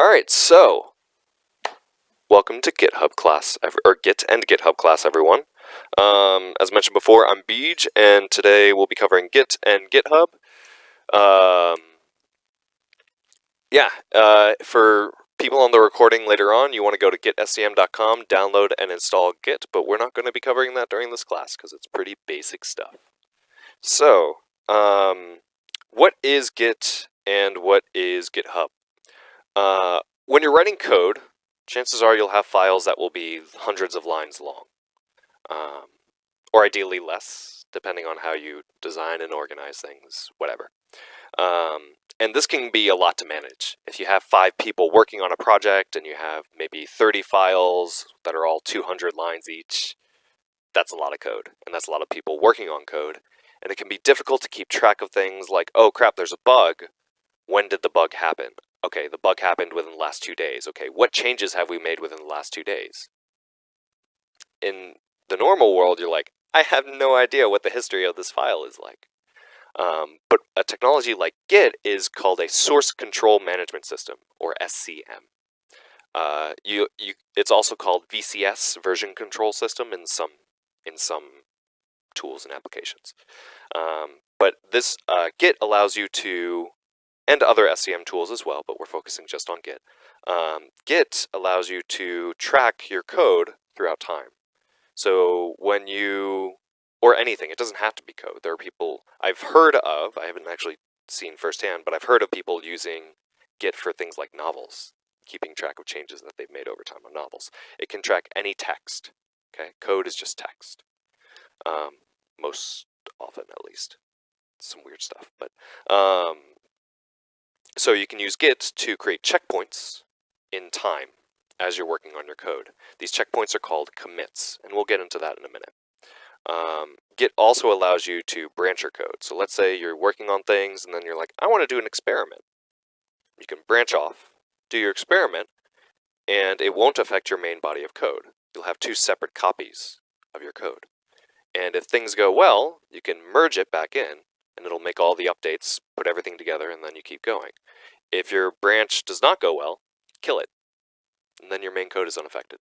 Alright, so welcome to GitHub class, or Git and GitHub class, everyone. As mentioned before, I'm Beej, and today we'll be covering Git and GitHub. For people on the recording later on, you want to go to gitscm.com, download and install Git, but we're not going to be covering that during this class because it's pretty basic stuff. So, what is Git and what is GitHub? When you're writing code, chances are you'll have files that will be hundreds of lines long, or ideally less, depending on how you design and organize things, whatever. And this can be a lot to manage. If you have 5 people working on a project and you have maybe 30 files that are all 200 lines each, that's a lot of code, and that's a lot of people working on code. And it can be difficult to keep track of things like, oh crap, there's a bug. When did the bug happen? Okay, the bug happened within the last 2 days. Okay, what changes have we made within the last 2 days? In the normal world, you're like, I have no idea what the history of this file is like. But a technology like Git is called a Source Control Management System, or SCM. It's also called VCS, Version Control System, in some tools and applications. But this Git allows you to, and other SCM tools as well, but we're focusing just on Git. Git allows you to track your code throughout time. So when you, or anything, it doesn't have to be code. There are people I've heard of, I haven't actually seen firsthand, but I've heard of people using Git for things like novels, keeping track of changes that they've made over time on novels. It can track any text. Okay, code is just text. Most often, at least. Some weird stuff, but so you can use Git to create checkpoints in time as you're working on your code. These checkpoints are called commits, and we'll get into that in a minute. Git also allows you to branch your code. So let's say you're working on things and then you're like, I want to do an experiment. You can branch off, do your experiment, and it won't affect your main body of code. You'll have 2 separate copies of your code. And if things go well, you can merge it back in, and it'll make all the updates, put everything together, and then you keep going. If your branch does not go well, kill it, and then your main code is unaffected.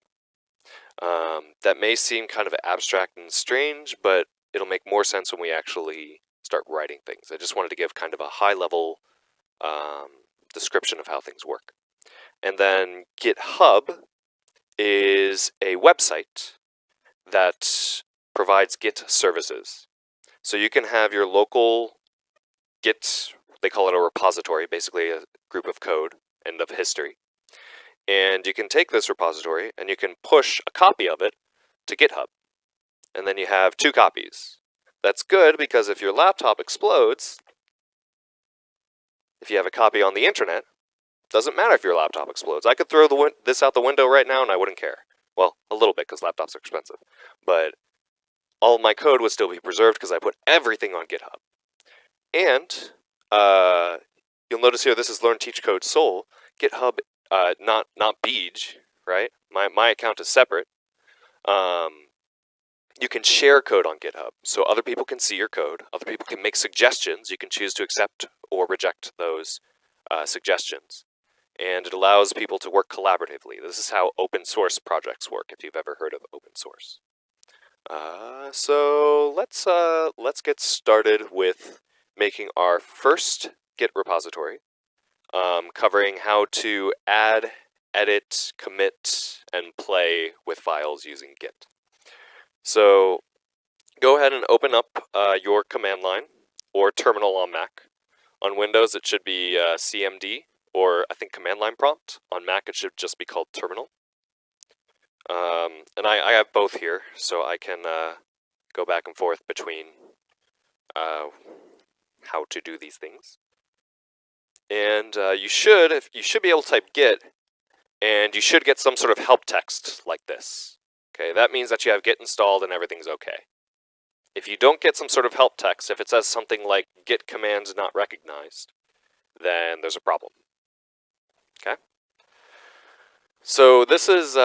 That may seem kind of abstract and strange, but it'll make more sense when we actually start writing things. I just wanted to give kind of a high-level description of how things work. And then GitHub is a website that provides Git services. So you can have your local Git, they call it a repository, basically a group of code and of history. And you can take this repository and you can push a copy of it to GitHub. And then you have 2 copies. That's good because if your laptop explodes, if you have a copy on the internet, doesn't matter if your laptop explodes. I could throw this out the window right now and I wouldn't care. Well, a little bit because laptops are expensive. But all of my code would still be preserved because I put everything on GitHub. And you'll notice here this is Learn Teach Code Seoul. GitHub, not Beej, right? My account is separate. You can share code on GitHub, so other people can see your code. Other people can make suggestions. You can choose to accept or reject those suggestions. And it allows people to work collaboratively. This is how open source projects work, if you've ever heard of open source. So let's get started with making our first Git repository, covering how to add, edit, commit, and play with files using Git. So go ahead and open up your command line or terminal on Mac. On Windows it should be CMD, or I think command line prompt. On Mac it should just be called terminal. And I have both here, so I can go back and forth between how to do these things. And you should be able to type Git, and you should get some sort of help text like this. Okay, that means that you have Git installed and everything's okay. If you don't get some sort of help text, if it says something like Git commands not recognized, then there's a problem. Okay? So this is,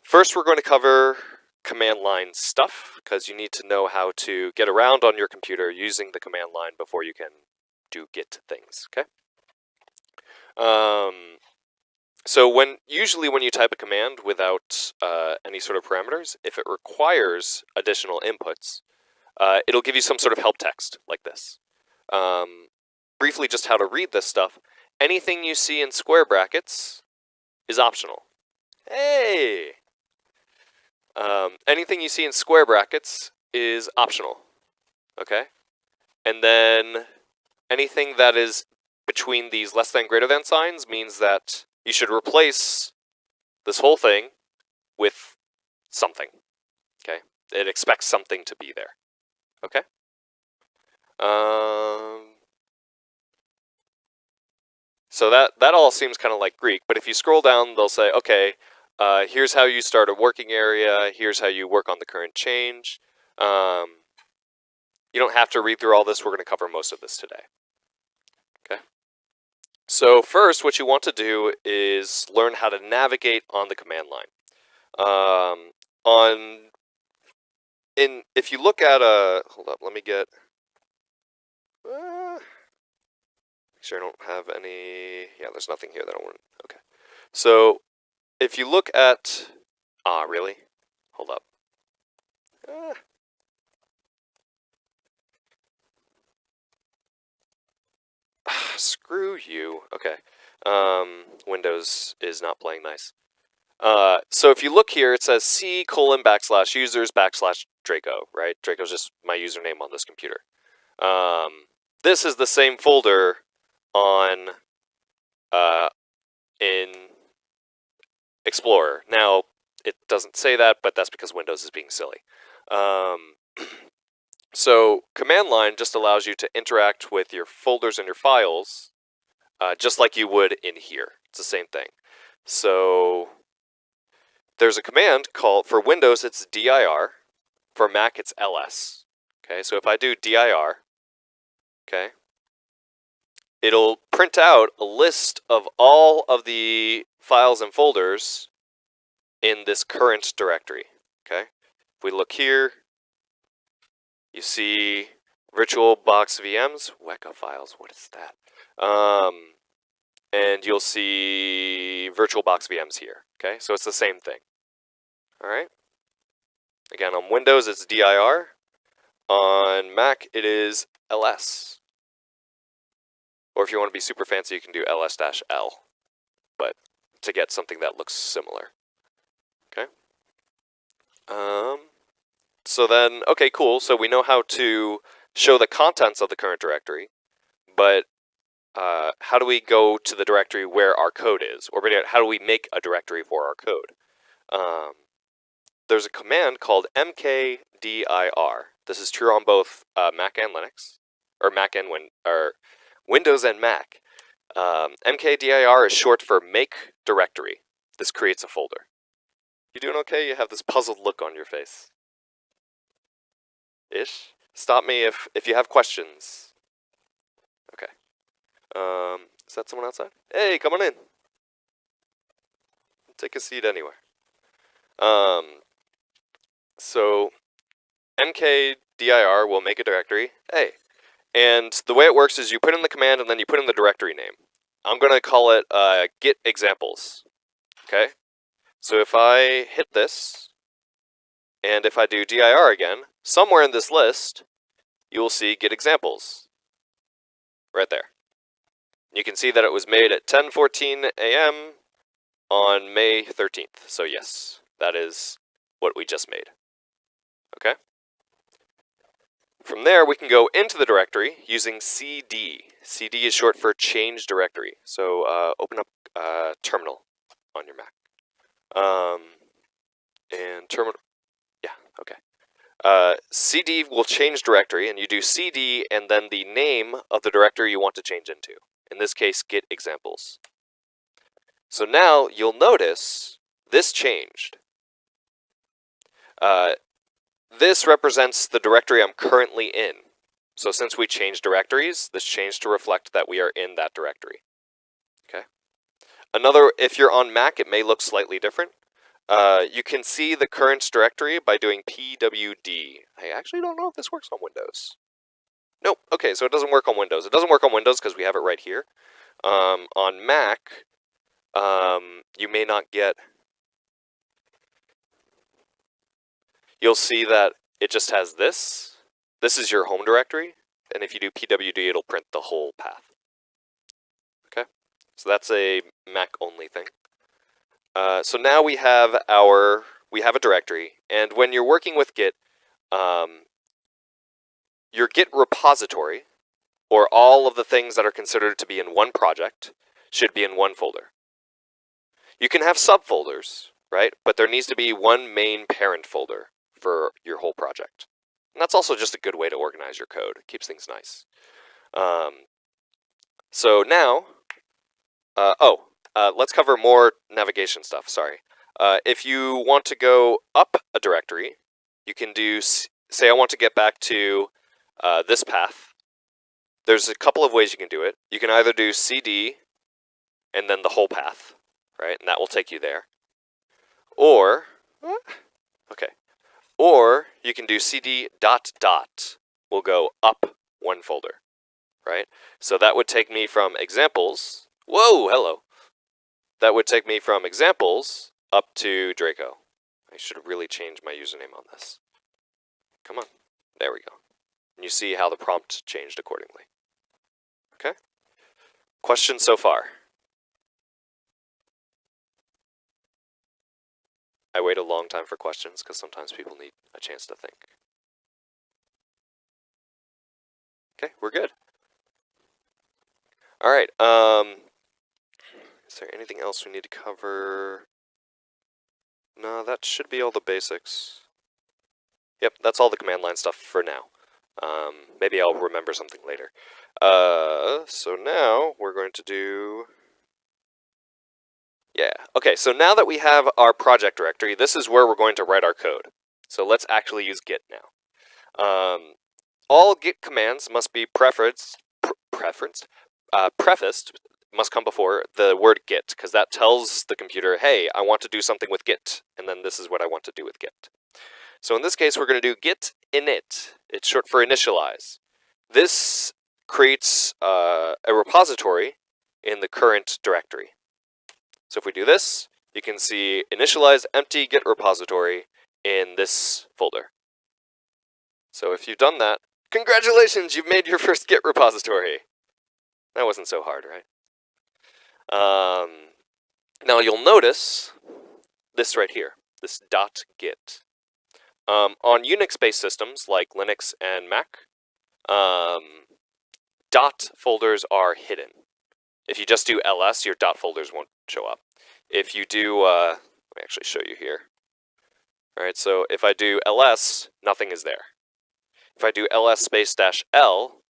first we're going to cover command line stuff, because you need to know how to get around on your computer using the command line before you can do Git things, okay? So usually when you type a command without any sort of parameters, if it requires additional inputs, it'll give you some sort of help text like this. Briefly, just how to read this stuff. Anything you see in square brackets is optional. Hey! Anything you see in square brackets is optional. Okay? And then anything that is between these less than greater than signs means that you should replace this whole thing with something. Okay? It expects something to be there. Okay? So that all seems kind of like Greek, but if you scroll down, they'll say, okay, here's how you start a working area, here's how you work on the current change. You don't have to read through all this, we're going to cover most of this today. Okay. So first, what you want to do is learn how to navigate on the command line. If you look at hold up, let me get, make sure I don't have any, yeah, there's nothing here that I want, okay. So if you look at, really? Hold up. Screw you. Okay. Windows is not playing nice. So if you look here, it says C:\users\Draco, right? Draco's just my username on this computer. This is the same folder on in Explorer. Now, it doesn't say that, but that's because Windows is being silly. So command line just allows you to interact with your folders and your files just like you would in here. It's the same thing. So there's a command called, for Windows it's dir, for Mac it's ls. Okay, so if I do dir, okay, it'll print out a list of all of the files and folders in this current directory. Okay, if we look here, you see VirtualBox VMs, Weka files, what is that? And you'll see VirtualBox VMs here. Okay, so it's the same thing. All right. Again, on Windows it's dir. On Mac it is ls. Or if you want to be super fancy, you can do ls-l. But to get something that looks similar. Okay. So then, okay, cool. So we know how to show the contents of the current directory, but how do we go to the directory where our code is? Or how do we make a directory for our code? There's a command called mkdir. This is true on both Mac and Linux, or Windows and Mac. mkdir is short for make directory. This creates a folder. You doing okay? You have this puzzled look on your face. Ish? Stop me if you have questions. Okay. Is that someone outside? Hey, come on in. Take a seat anywhere. So mkdir will make a directory. Hey. And the way it works is you put in the command and then you put in the directory name. I'm going to call it Git Examples. Okay? So if I hit this, and if I do dir again, somewhere in this list, you will see Git Examples. Right there. You can see that it was made at 10:14 a.m. on May 13th. So yes, that is what we just made. Okay? From there, we can go into the directory using cd. cd is short for change directory. So open up terminal on your Mac. And terminal, yeah, okay. cd will change directory, and you do cd and then the name of the directory you want to change into. In this case, Git Examples. So now you'll notice this changed. This represents the directory I'm currently in. So since we changed directories, this changed to reflect that we are in that directory. Okay. If you're on Mac, it may look slightly different. You can see the current directory by doing pwd. I actually don't know if this works on Windows. Nope. Okay, so it doesn't work on Windows. It doesn't work on Windows because we have it right here. On Mac, you may not get. You'll see that it just has this. This is your home directory, and if you do pwd, it'll print the whole path. Okay, so that's a Mac only thing. So now we have a directory, and when you're working with Git, your Git repository, or all of the things that are considered to be in one project, should be in one folder. You can have subfolders, right? But there needs to be one main parent folder for your whole project. And that's also just a good way to organize your code. It keeps things nice. So now, let's cover more navigation stuff, sorry. If you want to go up a directory, you can do, say I want to get back to this path. There's a couple of ways you can do it. You can either do cd and then the whole path, right? And that will take you there. Or, or you can do cd ... will go up one folder, right? So that would take me from examples. Whoa, hello. That would take me from examples up to Draco. I should really change my username on this. Come on. There we go. And you see how the prompt changed accordingly. Okay? Questions so far? I wait a long time for questions because sometimes people need a chance to think. Okay, we're good. All right. Is there anything else we need to cover? No, that should be all the basics. Yep, that's all the command line stuff for now. Maybe I'll remember something later. So now we're going to do... Yeah, okay, so now that we have our project directory, this is where we're going to write our code. So let's actually use Git now. All Git commands must be prefaced, must come before the word Git, because that tells the computer, hey, I want to do something with Git, and then this is what I want to do with Git. So in this case, we're going to do git init. It's short for initialize. This creates a repository in the current directory. So if we do this, you can see initialize empty Git repository in this folder. So if you've done that, congratulations, you've made your first Git repository. That wasn't so hard, right? Now you'll notice this right here, this .git. On Unix-based systems like Linux and Mac, dot folders are hidden. If you just do ls, your dot folders won't show up. If you do, let me actually show you here. All right, so if I do ls, nothing is there. If I do ls space -l,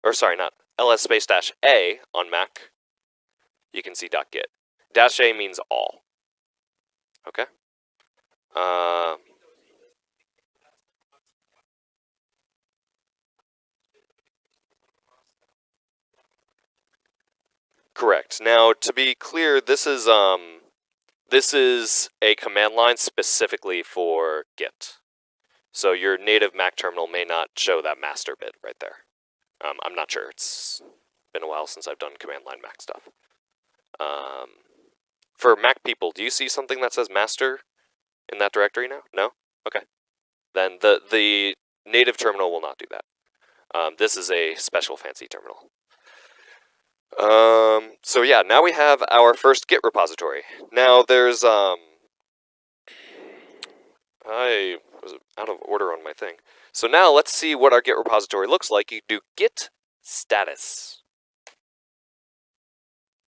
or sorry, not ls space -a on Mac, you can see .git. -a means all. Okay. Correct. Now, to be clear, this is a command line specifically for Git. So your native Mac terminal may not show that master bit right there. I'm not sure. It's been a while since I've done command line Mac stuff. For Mac people, do you see something that says master in that directory now? No? Okay. Then the native terminal will not do that. This is a special fancy terminal. So yeah, now we have our first Git repository. Now there's, I was out of order on my thing. So now let's see what our Git repository looks like. You do Git Status.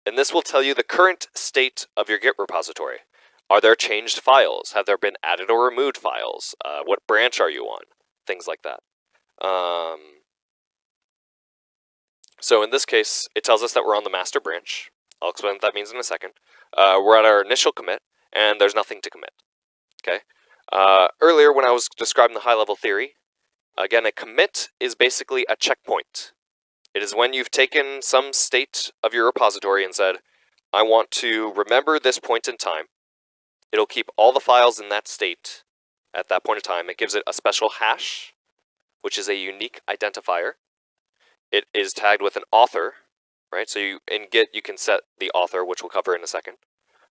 And this will tell you the current state of your Git repository. Are there changed files? Have there been added or removed files? What branch are you on? Things like that. So in this case, it tells us that we're on the master branch. I'll explain what that means in a second. We're at our initial commit, and there's nothing to commit. Okay. Earlier, when I was describing the high-level theory, again, a commit is basically a checkpoint. It is when you've taken some state of your repository and said, I want to remember this point in time. It'll keep all the files in that state at that point in time. It gives it a special hash, which is a unique identifier. It is tagged with an author, right? So in Git, you can set the author, which we'll cover in a second.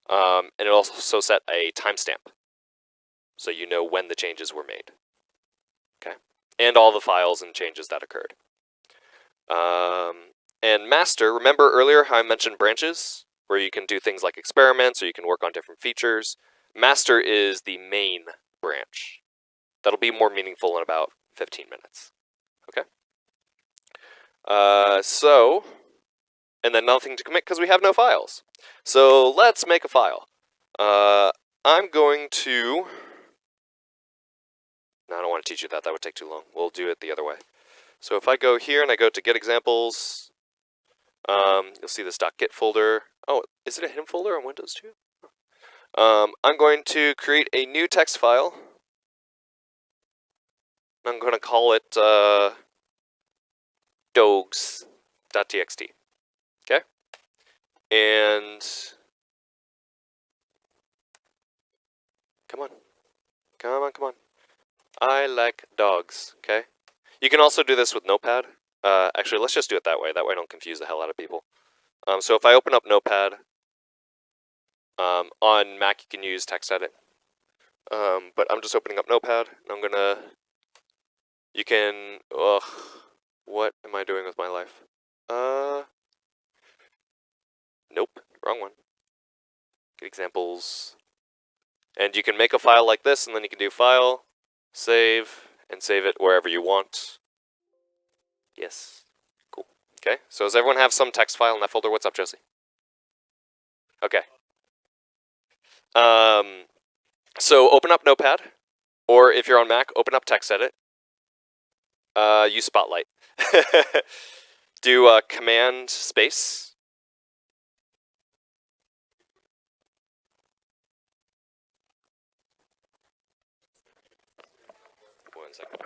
And it'll also set a timestamp, so you know when the changes were made. Okay, and all the files and changes that occurred. And master, remember earlier how I mentioned branches, where you can do things like experiments or you can work on different features? Master is the main branch. That'll be more meaningful in about 15 minutes. Okay. And then nothing to commit because we have no files. So let's make a file. I'm going to... No, I don't want to teach you that. That would take too long. We'll do it the other way. So if I go here and I go to Git examples, you'll see this .git folder. Oh, is it a hidden folder on Windows too? I'm going to create a new text file. I'm going to call it dogs.txt. Okay? And come on. I like dogs, okay? You can also do this with Notepad. Actually, let's just do it that way. That way I don't confuse the hell out of people. So if I open up Notepad, on Mac you can use TextEdit. But I'm just opening up Notepad, and I'm gonna... You can... Ugh. What am I doing with my life? Nope. Wrong one. Get examples. And you can make a file like this, and then you can do File, Save, and save it wherever you want. Yes. Cool. Okay, so does everyone have some text file in that folder? What's up, Josie? Okay. So open up Notepad, or if you're on Mac, open up TextEdit. Use Spotlight. Do Command space. One second.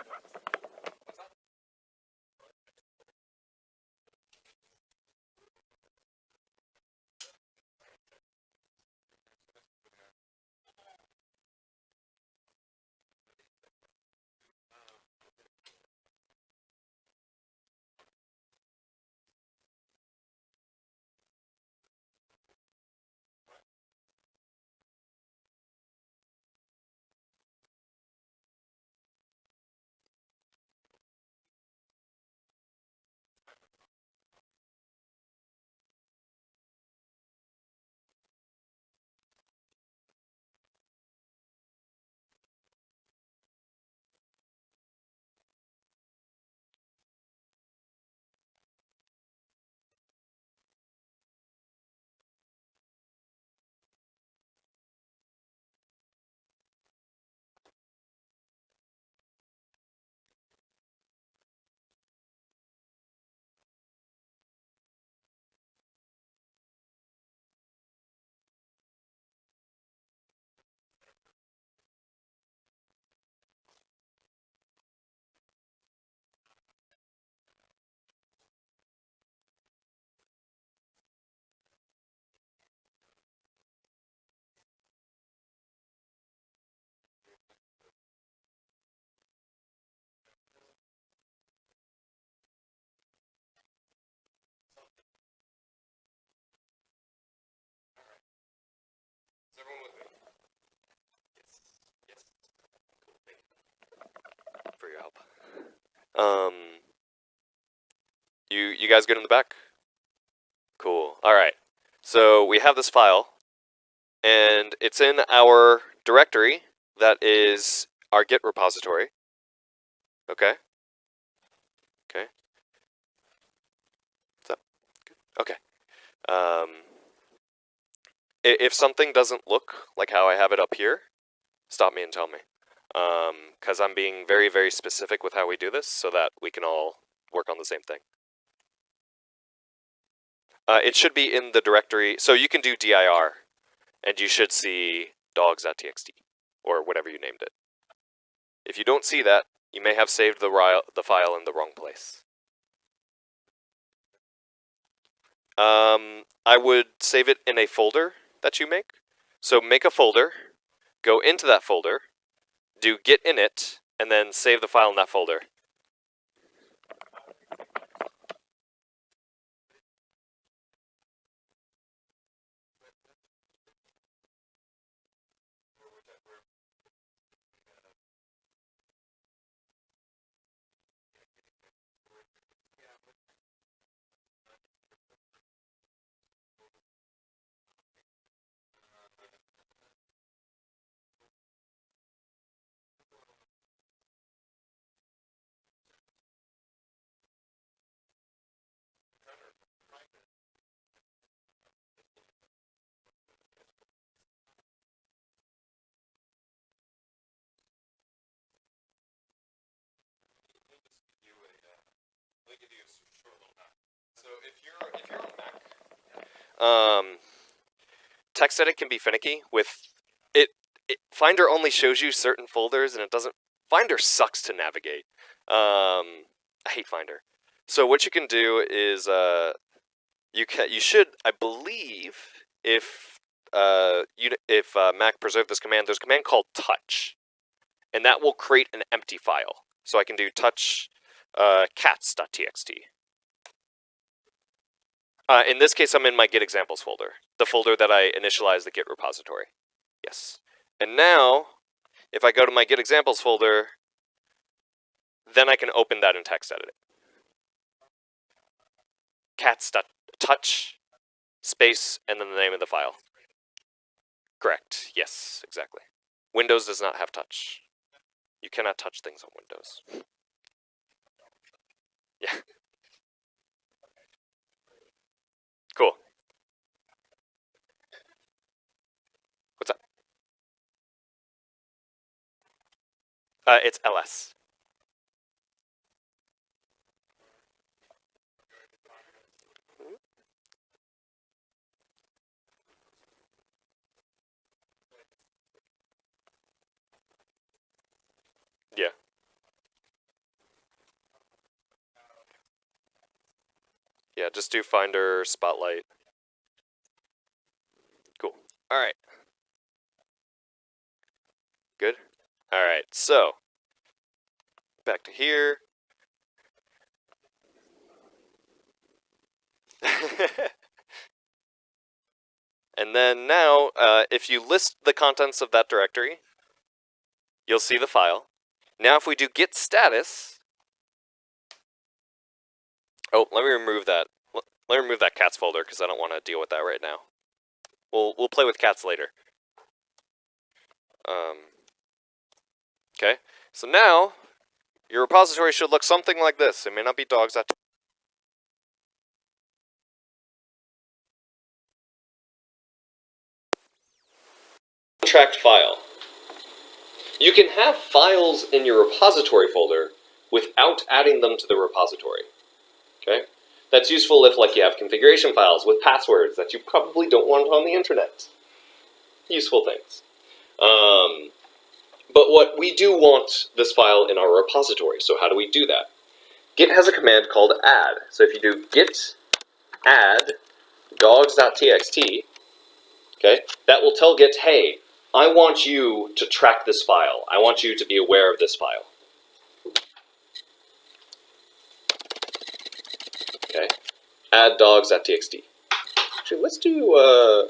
Is everyone with me? Yes. Cool. Thank you for your help. You guys good in the back? Cool. All right. So we have this file, and it's in our directory that is our Git repository. Okay. Okay. What's up? Okay. If something doesn't look like how I have it up here, stop me and tell me. Because I'm being very, very specific with how we do this so that we can all work on the same thing. It should be in the directory, so you can do dir, and you should see dogs.txt, or whatever you named it. If you don't see that, you may have saved the file in the wrong place. I would save it in a folder that you make. So make a folder, go into that folder, do git init, and then save the file in that folder. give you a short little hack. So if you're on Mac, text edit can be finicky with it. Finder only shows you certain folders, and it doesn't. Finder sucks to navigate. I hate Finder. So what you can do is you should, I believe, if Mac preserved this command, there's a command called touch, and that will create an empty file. So I can do touch cats.txt. In this case, I'm in my Git examples folder, the folder that I initialized the Git repository. Yes. And now, if I go to my Git examples folder, then I can open that in text edit. Cats.touch space and then the name of the file. Correct. Yes, exactly. Windows does not have touch. You cannot touch things on Windows. Yeah. Cool. What's up? It's ls. Yeah. Yeah, just do Finder, Spotlight. Cool. All right. Good? All right, so back to here. And then now, if you list the contents of that directory, you'll see the file. Now if we do Git Status, oh, let me remove that. Let me remove that cats folder because I don't want to deal with that right now. We'll play with cats later. Okay, so now your repository should look something like this. It may not be dogs. Tracked file. You can have files in your repository folder without adding them to the repository. Okay, that's useful if, like, you have configuration files with passwords that you probably don't want on the internet. Useful things. But what we do want this file in our repository. So how do we do that? Git has a command called add. So if you do git add dogs.txt, okay, that will tell Git, hey, I want you to track this file. I want you to be aware of this file. Okay, add dogs.txt. Actually, let's do,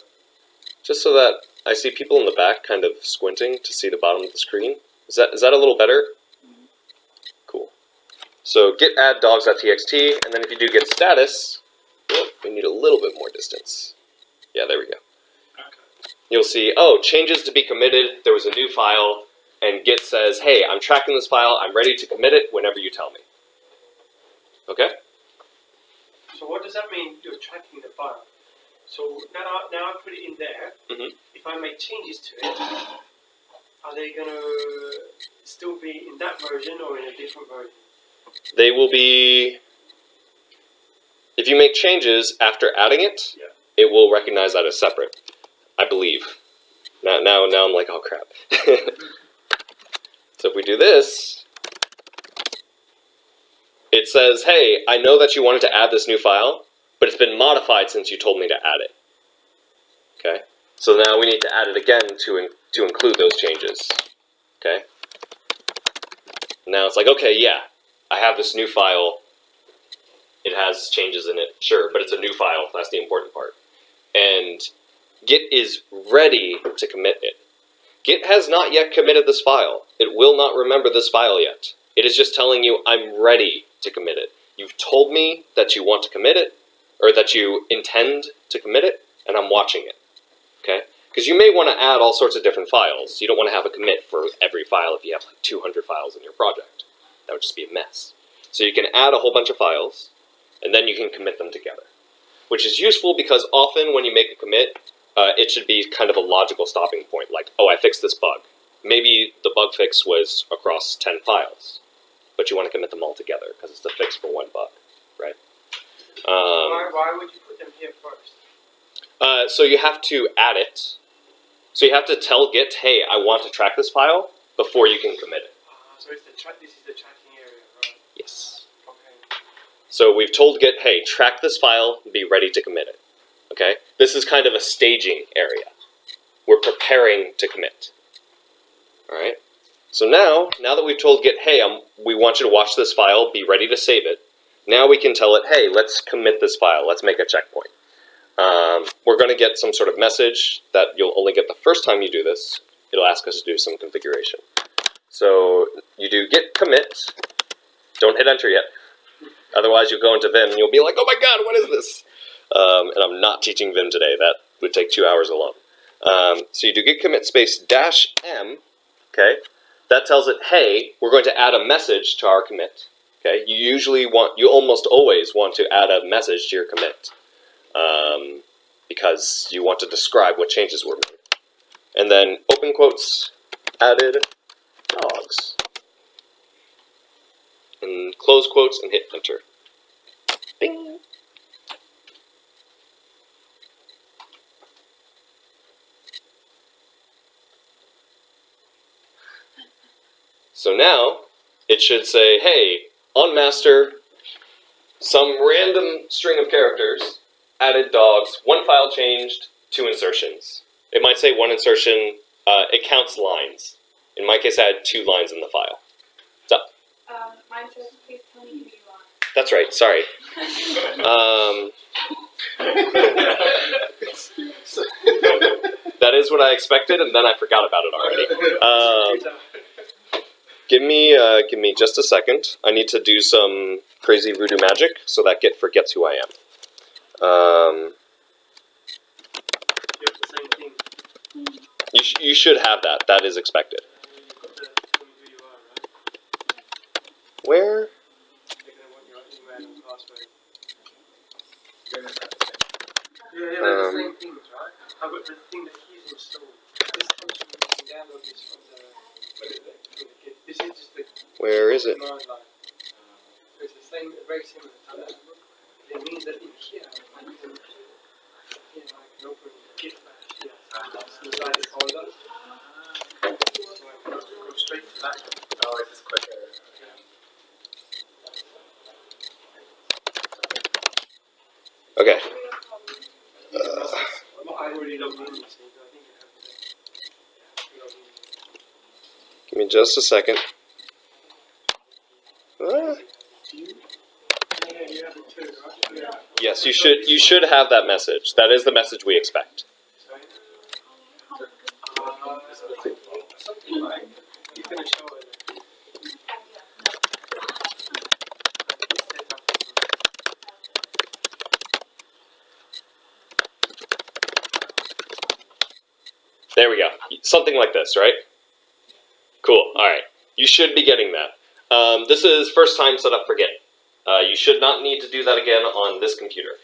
just so that I see people in the back kind of squinting to see the bottom of the screen. Is that a little better? Cool. So git add dogs.txt, and then if you do git status, oh, we need a little bit more distance. Yeah, there we go. You'll see, oh, changes to be committed, there was a new file, and Git says, hey, I'm tracking this file, I'm ready to commit it whenever you tell me. Okay? So what does that mean, you're tracking the file? So now I put it in there. Mm-hmm. If I make changes to it, are they going to still be in that version or in a different version? They will be, if you make changes after adding it, yeah, it will recognize that as separate, I believe. Now I'm like, oh crap. So if we do this, it says, hey, I know that you wanted to add this new file, but it's been modified since you told me to add it. Okay? So now we need to add it again to include those changes. Okay? Now it's like, okay, yeah, I have this new file. It has changes in it, sure, but it's a new file. That's the important part. And Git is ready to commit it. Git has not yet committed this file. It will not remember this file yet. It is just telling you, I'm ready to commit it. You've told me that you want to commit it, or that you intend to commit it, and I'm watching it. Okay? Because you may want to add all sorts of different files. You don't want to have a commit for every file if you have like 200 files in your project. That would just be a mess. So you can add a whole bunch of files, and then you can commit them together. Which is useful because often when you make a commit, it should be kind of a logical stopping point, like, oh, I fixed this bug. Maybe the bug fix was across 10 files, but you want to commit them all together because it's the fix for one bug. right? Why would you put them here first? So you have to add it. So you have to tell Git, hey, I want to track this file before you can commit it. So it's this is the tracking area, right? Yes. Okay. So we've told Git, hey, track this file, be ready to commit it. Okay? This is kind of a staging area. We're preparing to commit. All right? So now that we've told Git, hey, we want you to watch this file, be ready to save it, now we can tell it, hey, let's commit this file, let's make a checkpoint. We're going to get some sort of message that you'll only get the first time you do this. It'll ask us to do some configuration. So you do git commit. Don't hit enter yet. Otherwise you'll go into Vim and you'll be like, oh my god, what is this? And I'm not teaching Vim today. That would take 2 hours alone. So you do git commit space -m. Okay? That tells it, hey, we're going to add a message to our commit. Okay? You almost always want to add a message to your commit. Because you want to describe what changes were made. And then, open quotes, added dogs. And close quotes and hit enter. Bing! So now, it should say, hey, on master, some random string of characters, added dogs, 1 file changed, 2 insertions. It might say 1 insertion, it counts lines. In my case, I had 2 lines in the file. What's up? Mine says, please tell me who you are. That's right, sorry. That is what I expected, and then I forgot about it already. Give me just a second. I need to do some crazy voodoo magic so that Git forgets who I am. You have the same thing. You should have that. That is expected. You've got to tell me who you are, right? Where? They're going to want your email and password. Yeah, they're the same things, right? I've got the thing that he's installed. This function, you can download this from the Git. This is just the Where is it? command line. So it's the same, very similar to that. It means that in here, I can open Git bash here. That's inside the folder. So I can go straight to that. Oh, it's just quicker. Okay. I already logged in, so I think you have to log in. Give me just a second. Yeah, you have it too, right? Yeah. Yes, you should have that message. That is the message we expect. Sorry? Something like, you're going to show it. There we go. Something like this, right? Cool. All right. You should be getting that. This is first time setup for Git. You should not need to do that again on this computer.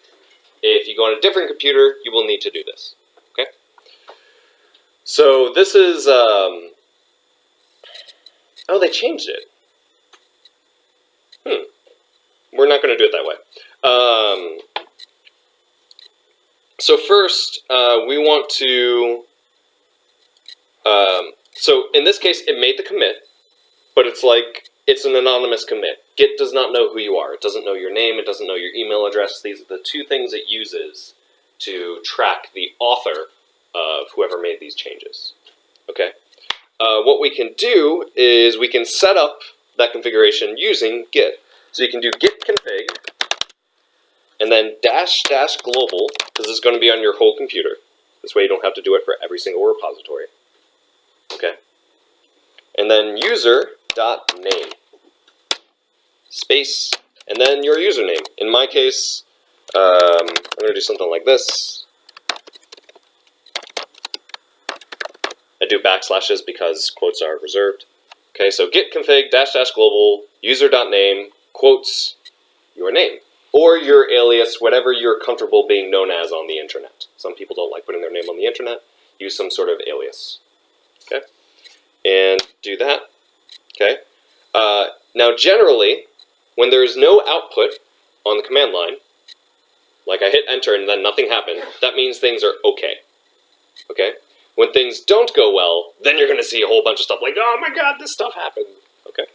If you go on a different computer, you will need to do this. Okay? So this is... oh, they changed it. We're not going to do it that way. So first, we want to... so in this case, it made the commit, but it's like, it's an anonymous commit. Git does not know who you are. It doesn't know your name. It doesn't know your email address. These are the 2 things it uses to track the author of whoever made these changes. Okay? What we can do is we can set up that configuration using Git. So you can do git config, and then -- global, because this is going to be on your whole computer. This way you don't have to do it for every single repository. Okay. And then user.name. Space, and then your username. In my case, I'm going to do something like this. I do backslashes because quotes are reserved. Okay, so git config -- global user.name quotes your name. Or your alias, whatever you're comfortable being known as on the internet. Some people don't like putting their name on the internet. Use some sort of alias. Okay, and do that. Okay, now generally, when there is no output on the command line, like I hit enter and then nothing happened, that means things are okay. Okay? When things don't go well, then you're going to see a whole bunch of stuff like, oh my god, this stuff happened. Okay?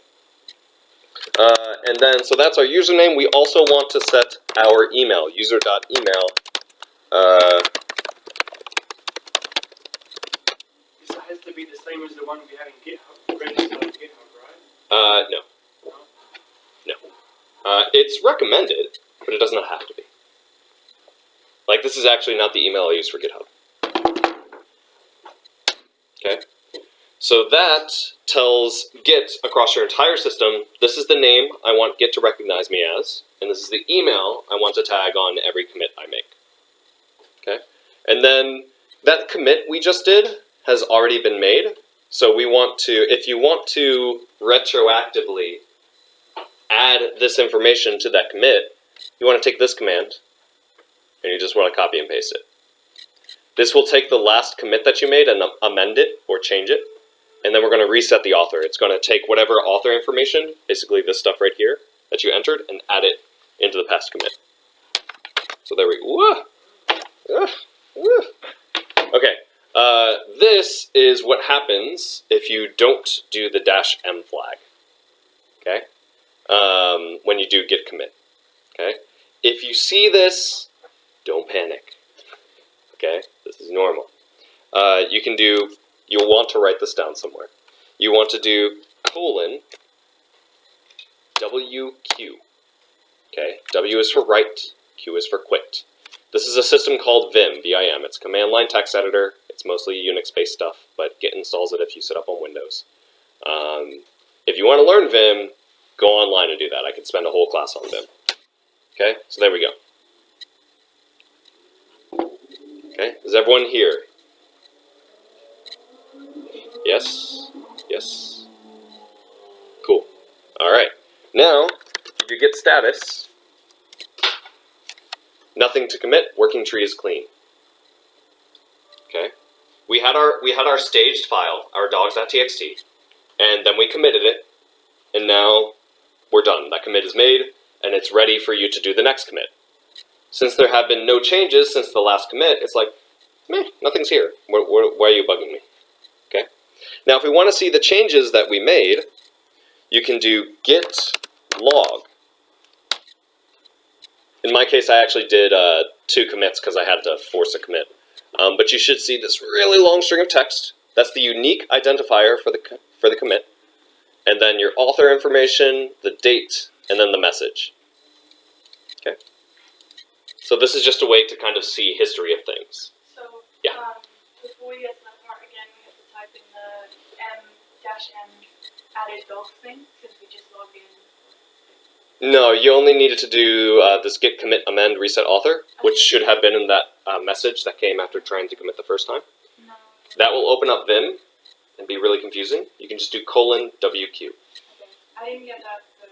And then, so that's our username. We also want to set our email, user.email. This has to be the same as the one we have in GitHub, registered on GitHub, right? No. It's recommended, but it does not have to be. Like, this is actually not the email I use for GitHub. Okay? So that tells Git across your entire system, this is the name I want Git to recognize me as, and this is the email I want to tag on every commit I make. Okay? And then that commit we just did has already been made, so we want to, if you want to retroactively add this information to that commit, you want to take this command, and you just want to copy and paste it. This will take the last commit that you made and amend it or change it, and then we're going to reset the author. It's going to take whatever author information, basically this stuff right here, that you entered, and add it into the past commit. So there we go. Okay, this is what happens if you don't do the -m flag. Okay, when you do git commit. Okay, if you see this, don't panic. Okay, this is normal. You'll want to write this down somewhere. You want to do :WQ. Okay, W is for write, Q is for quit. This is a system called Vim, V-I-M. It's a command line text editor. It's mostly Unix-based stuff, but Git installs it if you set up on Windows. If you want to learn Vim, go online and do that. I could spend a whole class on Vim. Okay, so there we go. Okay, is everyone here? Yes? Yes? Cool. Alright. Now, if you Git status, nothing to commit, working tree is clean. Okay? We had our staged file, our dogs.txt, and then we committed it, and now we're done. That commit is made, and it's ready for you to do the next commit. Since there have been no changes since the last commit, it's like, meh, nothing's here. Why are you bugging me? Okay? Now, if we want to see the changes that we made, you can do Git Log. In my case, I actually did 2 commits because I had to force a commit. But you should see this really long string of text. That's the unique identifier for the commit. And then your author information, the date, and then the message. Okay? So this is just a way to kind of see history of things. So, Yeah. before we get to that part again, we have to type in the -m added dogs thing, since we just logged in. No, you only needed to do this git commit amend reset author, which should have been in that message that came after trying to commit the first time. No. That will open up Vim and be really confusing. You can just do :WQ. Okay. I didn't get that, but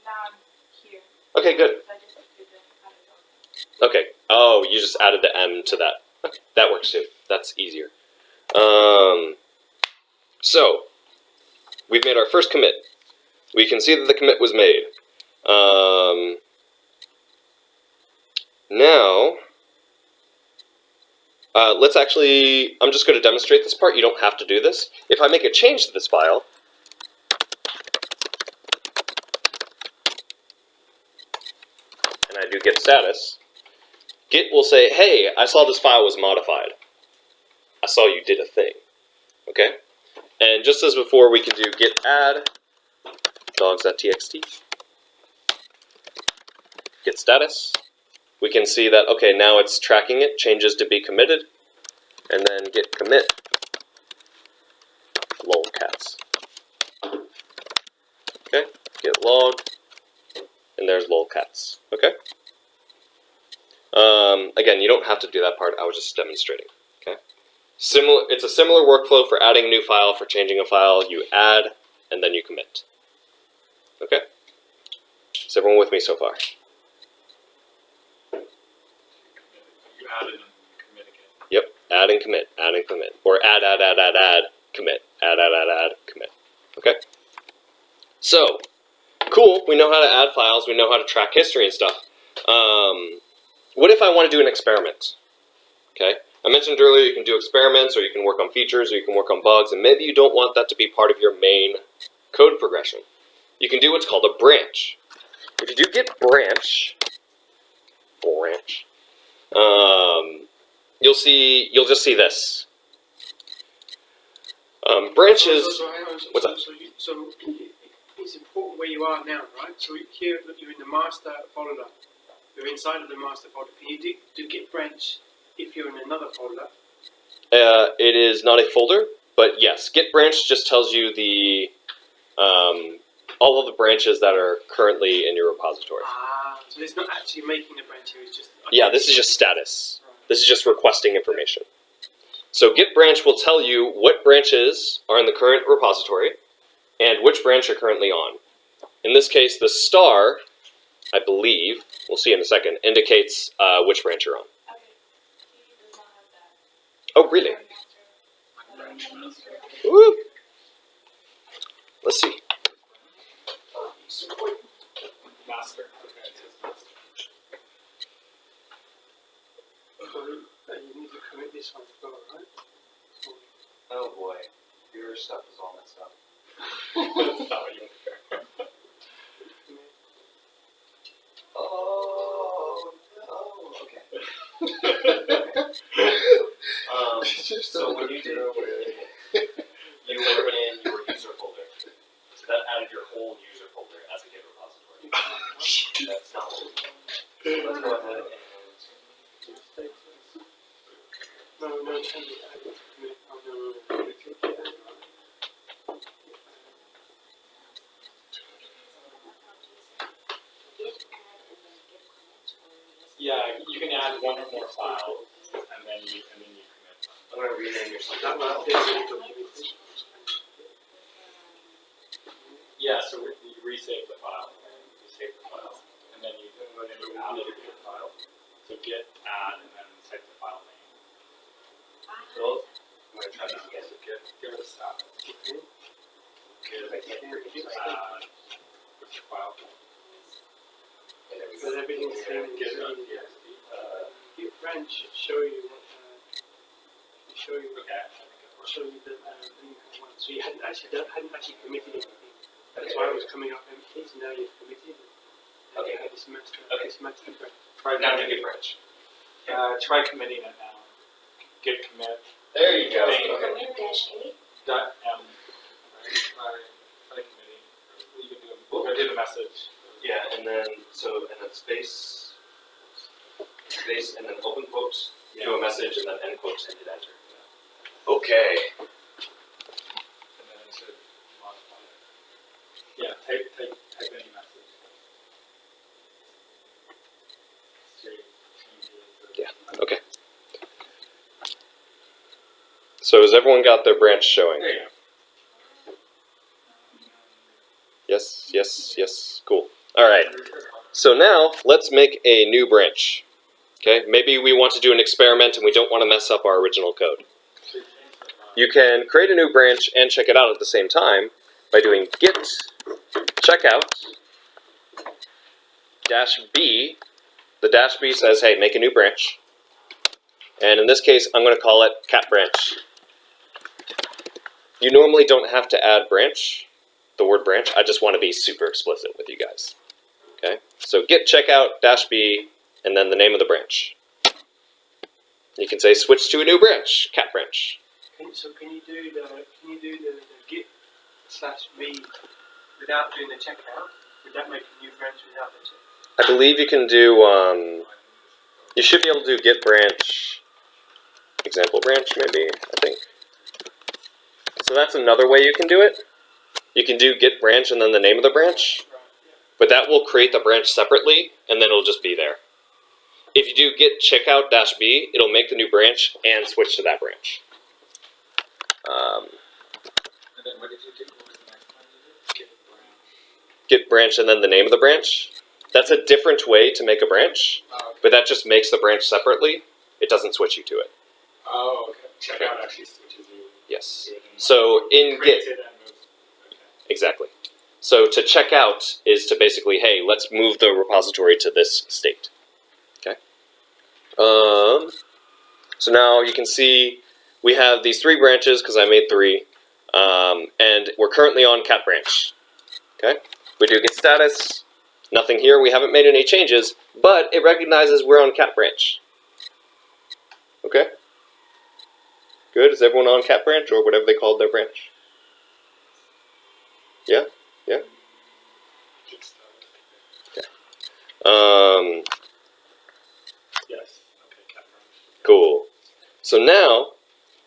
now I'm here. Okay, good. I just did the added dog. Okay. Oh, you just added the M to that. Okay, that works too. That's easier. So, we've made our first commit. We can see that the commit was made. Now, let's actually, I'm just going to demonstrate this part. You don't have to do this. If I make a change to this file, and I do git status, Git will say, hey, I saw this file was modified. I saw you did a thing. Okay? And just as before, we can do git add dogs.txt, git status. We can see that, okay, now it's tracking it, changes to be committed, and then git commit lolcats. Okay, git log, and there's lolcats. Okay? Again, you don't have to do that part, I was just demonstrating. Okay? It's a similar workflow for adding a new file, for changing a file. You add, and then you commit. Okay? Is everyone with me so far? You add it and commit again. Yep, add and commit, or add, commit, add, commit. Okay? So, cool, we know how to add files, we know how to track history and stuff. What if I want to do an experiment? Okay, I mentioned earlier you can do experiments, or you can work on features, or you can work on bugs, and maybe you don't want that to be part of your main code progression. You can do what's called a branch. If you do git branch, you'll just see this. Branches. What's up? So it's important where you are now, right? So here you're in the master folder. You're inside of the master folder. Can you do git branch if you're in another folder? It is not a folder, but yes, git branch just tells you the all of the branches that are currently in your repository. So it's not actually making a branch here. It's just Yeah, this is just status. Right. This is just requesting information. So git branch will tell you what branches are in the current repository and which branch you're currently on. In this case, the star, I believe, we'll see in a second, indicates which branch you're on. Okay. He does not have that. Oh, really? Woo! Let's see. Master. Okay, it says master. And you need to commit this one as well, right? Oh boy, your stuff is all messed up. That's not what you want to care. Oh no. Okay. So when you did, you were in your user folder. So that added your whole user folder as a Git repository. That's not what we want. So let's go ahead and. No, it can be added. Oh, no. Yeah, you can add one or more files, and then you commit. I'm going to rename your site That file. one, there's a documentation. Yeah, so you resave the file, and you save the file, and then you add a Git file. So git add, and then type the file name. So I'm going to try this again. So give it a status. Because I can't forget to Add with your file. And there we But go. everything's Git saved. Git branch should show you what. Okay. Show you the thing you want. So you hadn't actually committed anything. That's why it was coming up empty. So now you've committed. And you have this master. Okay. This master branch. Right now to Git branch. Try committing it now. Git commit. There you go. Thank you. Okay. Dot M. Try committing. You can do the message. Yeah, and then space, and then open quotes. Do a message, and then end quotes, and hit enter. Okay. And then it should modify it. Yeah, type any message. Yeah, okay. So has everyone got their branch showing? There you go. Yes, yes, yes, cool. All right, so now let's make a new branch. Okay, maybe we want to do an experiment and we don't want to mess up our original code. You can create a new branch and check it out at the same time by doing git checkout -b. The -b says, hey, make a new branch. And in this case, I'm going to call it cat branch. You normally don't have to add branch, the word branch. I just want to be super explicit with you guys. Okay, so git checkout -b and then the name of the branch. You can say switch to a new branch, cat branch. So can you do the git /b without doing the checkout? Would that make a new branch without the checkout? I believe you can do, you should be able to do git branch, example branch maybe, I think. So that's another way you can do it. You can do git branch and then the name of the branch, but that will create the branch separately and then it'll just be there. If you do git checkout -b, it'll make the new branch and switch to that branch. And then what did you do? What was the next one you did? Git branch. Git branch and then the name of the branch. That's a different way to make a branch, but that just makes the branch separately. It doesn't switch you to it. Oh, okay. Checkout actually switches you. Yes. So in Git, Creates it and moves. Okay. exactly. So to check out is to basically, hey, let's move the repository to this state. Okay. So now you can see we have these 3 branches because I made 3, and we're currently on cat branch. Okay. We do git status. Nothing here. We haven't made any changes, but it recognizes we're on cat branch. Okay. Good. Is everyone on cat branch or whatever they called their branch? Yeah. Yeah. Yes. Okay, cat branch. Cool. So now,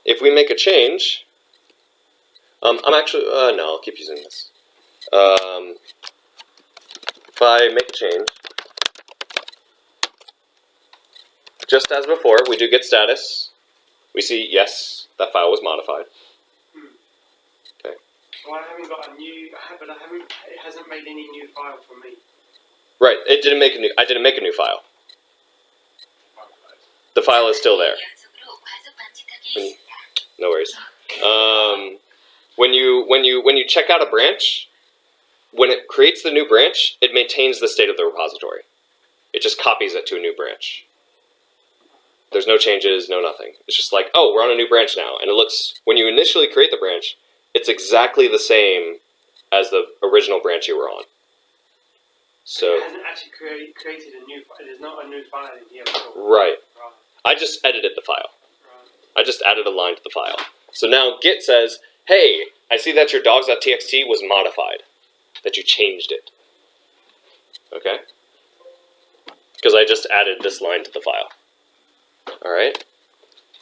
if we make a change, I'm actually, no, I'll keep using this. If I make a change, just as before, we do git status. We see, yes, that file was modified. Okay. Well, I haven't got a new, but it hasn't made any new file for me. Right, it didn't make a new, I didn't make a new file. The file is still there. No worries. When you check out a branch, when it creates the new branch, it maintains the state of the repository. It just copies it to a new branch. There's no changes, no nothing. It's just like, oh, we're on a new branch now. And it looks, when you initially create the branch, it's exactly the same as the original branch you were on. So it hasn't actually created a new file. There's not a new file in here at all. Right. Right. I just edited the file. Right. I just added a line to the file. So now Git says, hey, I see that your dogs.txt was modified, that you changed it. Okay? Because I just added this line to the file. All right?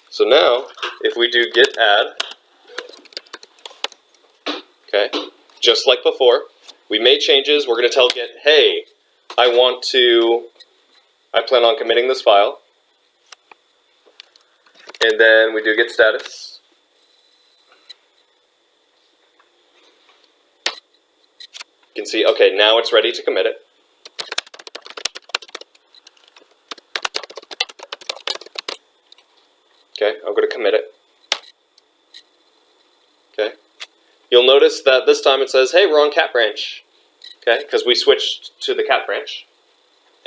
So now, if we do git add, okay, just like before, we made changes. We're going to tell Git, hey, I plan on committing this file. And then we do git status. You can see, okay, now it's ready to commit it. Okay, I'm going to commit it. Okay. You'll notice that this time it says, hey, we're on cat branch. Okay, because we switched to the cat branch.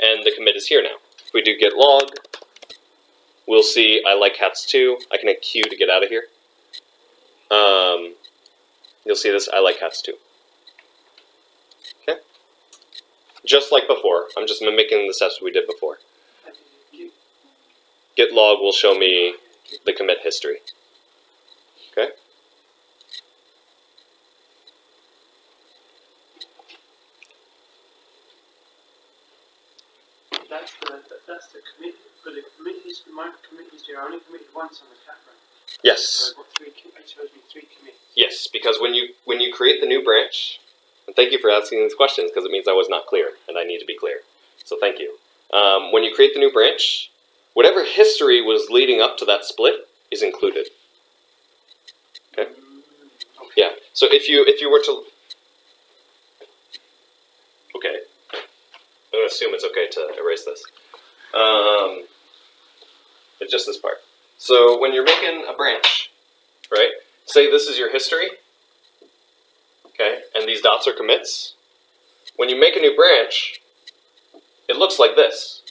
And the commit is here now. If we do git log, we'll see I like cats too. I can hit Q to get out of here. You'll see this, I like cats too. Okay? Just like before. I'm just mimicking the steps we did before. Git log will show me the commit history. Okay? That's the commit, but the commit history, my commit history, I only committed once on the cat branch. Yes. So I've got it shows me 3 commits. Yes, because when you create the new branch, and thank you for asking these questions because it means I was not clear, and I need to be clear. So thank you. When you create the new branch, whatever history was leading up to that split is included. Okay? Okay. Yeah. So if you were to, okay, I'm gonna assume it's okay to erase this. It's just this part. So when you're making a branch, right? Say this is your history, okay, and these dots are commits. When you make a new branch, it looks like this.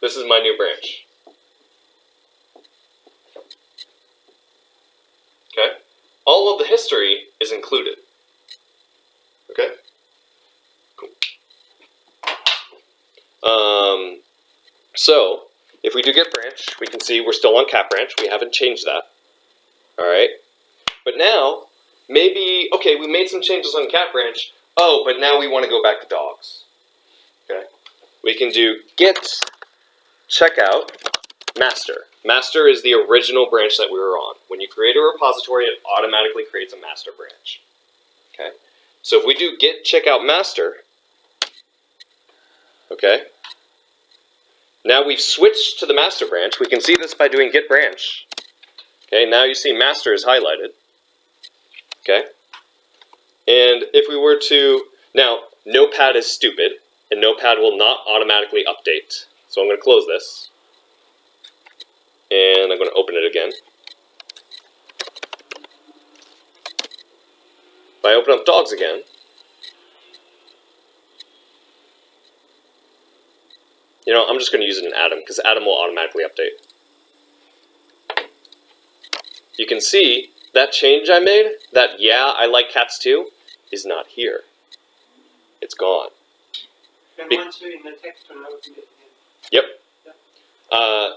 This is my new branch. Okay? All of the history is included. Okay? Cool. So, if we do git branch, we can see we're still on cat branch. We haven't changed that. Alright? But now, maybe, okay, we made some changes on cat branch. Oh, but now we want to go back to dogs. Okay? We can do Git Checkout Master. Master is the original branch that we were on. When you create a repository, it automatically creates a master branch. Okay? So if we do Git Checkout Master, okay, now we've switched to the master branch. We can see this by doing git branch. Okay, now you see master is highlighted. Okay? And if we were to, now, Notepad is stupid, and Notepad will not automatically update. So I'm going to close this. And I'm going to open it again. If I open up dogs again, You know, I'm just going to use it in Atom, because Atom will automatically update. You can see that change I made, that yeah, I like cats too, is not here. It's gone. Then once you're in the text and open it again. Yep.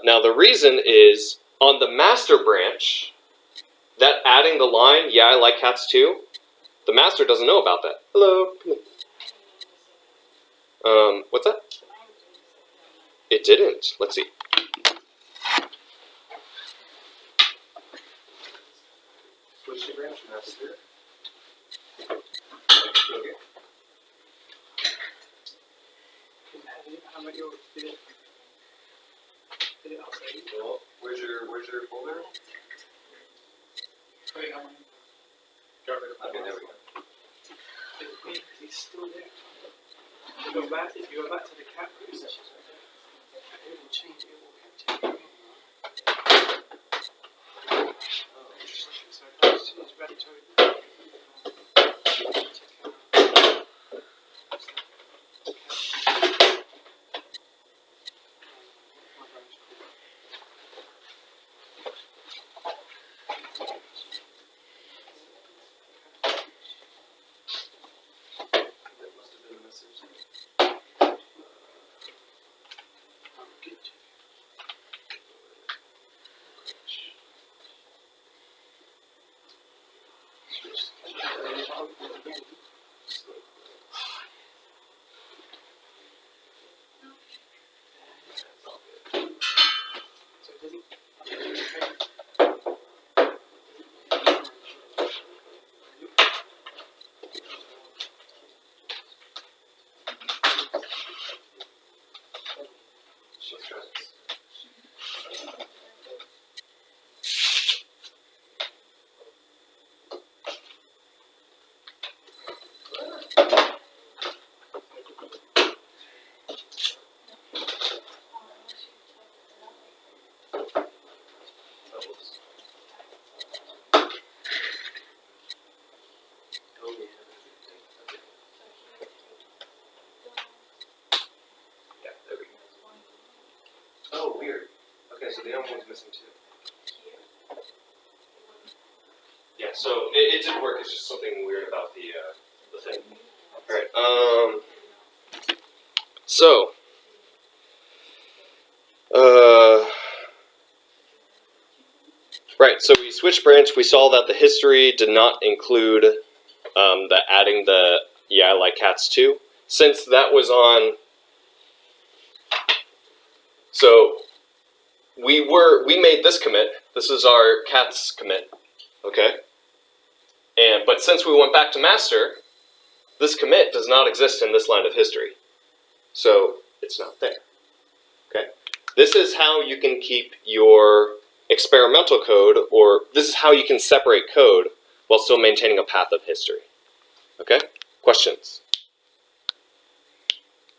Now the reason is, on the master branch, that adding the line, yeah, I like cats too, the master doesn't know about that. Hello, come in. What's that? It didn't. Let's see. Switch to branch master. Okay. How about yours? Did it update? Well, where's your folder? Wait, how many? Okay, there we go. It's weird because it's still there. If you go back to the cat groups, it will change, it will capture it. So it's ready to That must have been a message. Oh, weird. Okay, so the other one's missing too. Yeah, so it did work. It's just something weird about the thing. All right. So. Right. So we switched branch. We saw that the history did not include the adding the yeah, I like cats too. Since that was on. So we made this commit. This is our cats commit. Okay. But since we went back to master, this commit does not exist in this line of history. So it's not there. Okay? This is how you can keep your experimental code, or this is how you can separate code while still maintaining a path of history. Okay? Questions?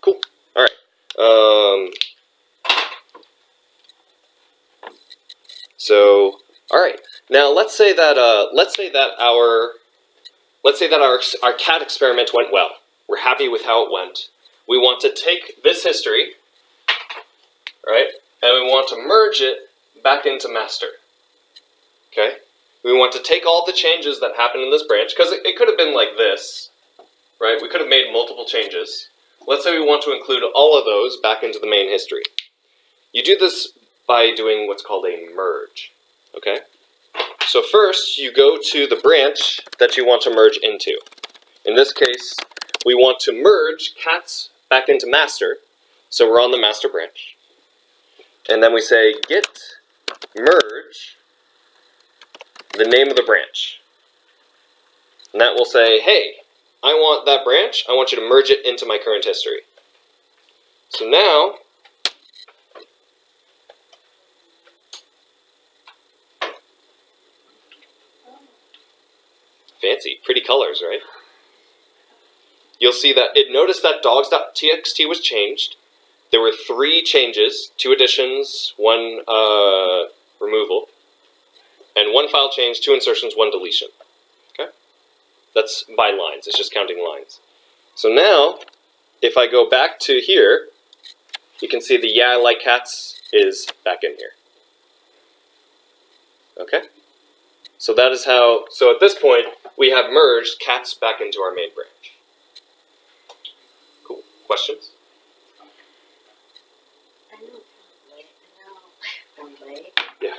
Cool. All right. All right. Now let's say that our cat experiment went well. We're happy with how it went. We want to take this history, right, and we want to merge it back into master. Okay? We want to take all the changes that happened in this branch, because it could have been like this, right? We could have made multiple changes. Let's say we want to include all of those back into the main history. You do this by doing what's called a merge. Okay? So first, you go to the branch that you want to merge into. In this case, we want to merge cats back into master, so we're on the master branch. And then we say git merge the name of the branch. And that will say, hey, I want that branch, I want you to merge it into my current history. So now, fancy, pretty colors, right? You'll see that it noticed that dogs.txt was changed. There were 3 changes, 2 additions, 1 removal, and 1 file change, 2 insertions, 1 deletion. Okay? That's by lines, it's just counting lines. So now, if I go back to here, you can see the yeah, I like cats is back in here. Okay? So that is how, so at this point, we have merged cats back into our main branch. Cool. Questions? I know I'm late. Yeah.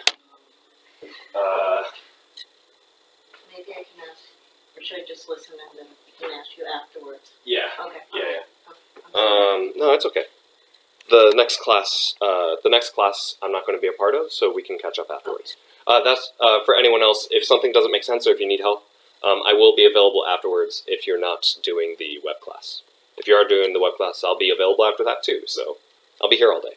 Maybe I can ask, or should I just listen and then I can ask you afterwards? Yeah. Okay. Yeah. Okay. No, it's okay. The next class, I'm not going to be a part of, so we can catch up afterwards. That's for anyone else. If something doesn't make sense or if you need help, I will be available afterwards if you're not doing the web class. If you are doing the web class, I'll be available after that too, so I'll be here all day.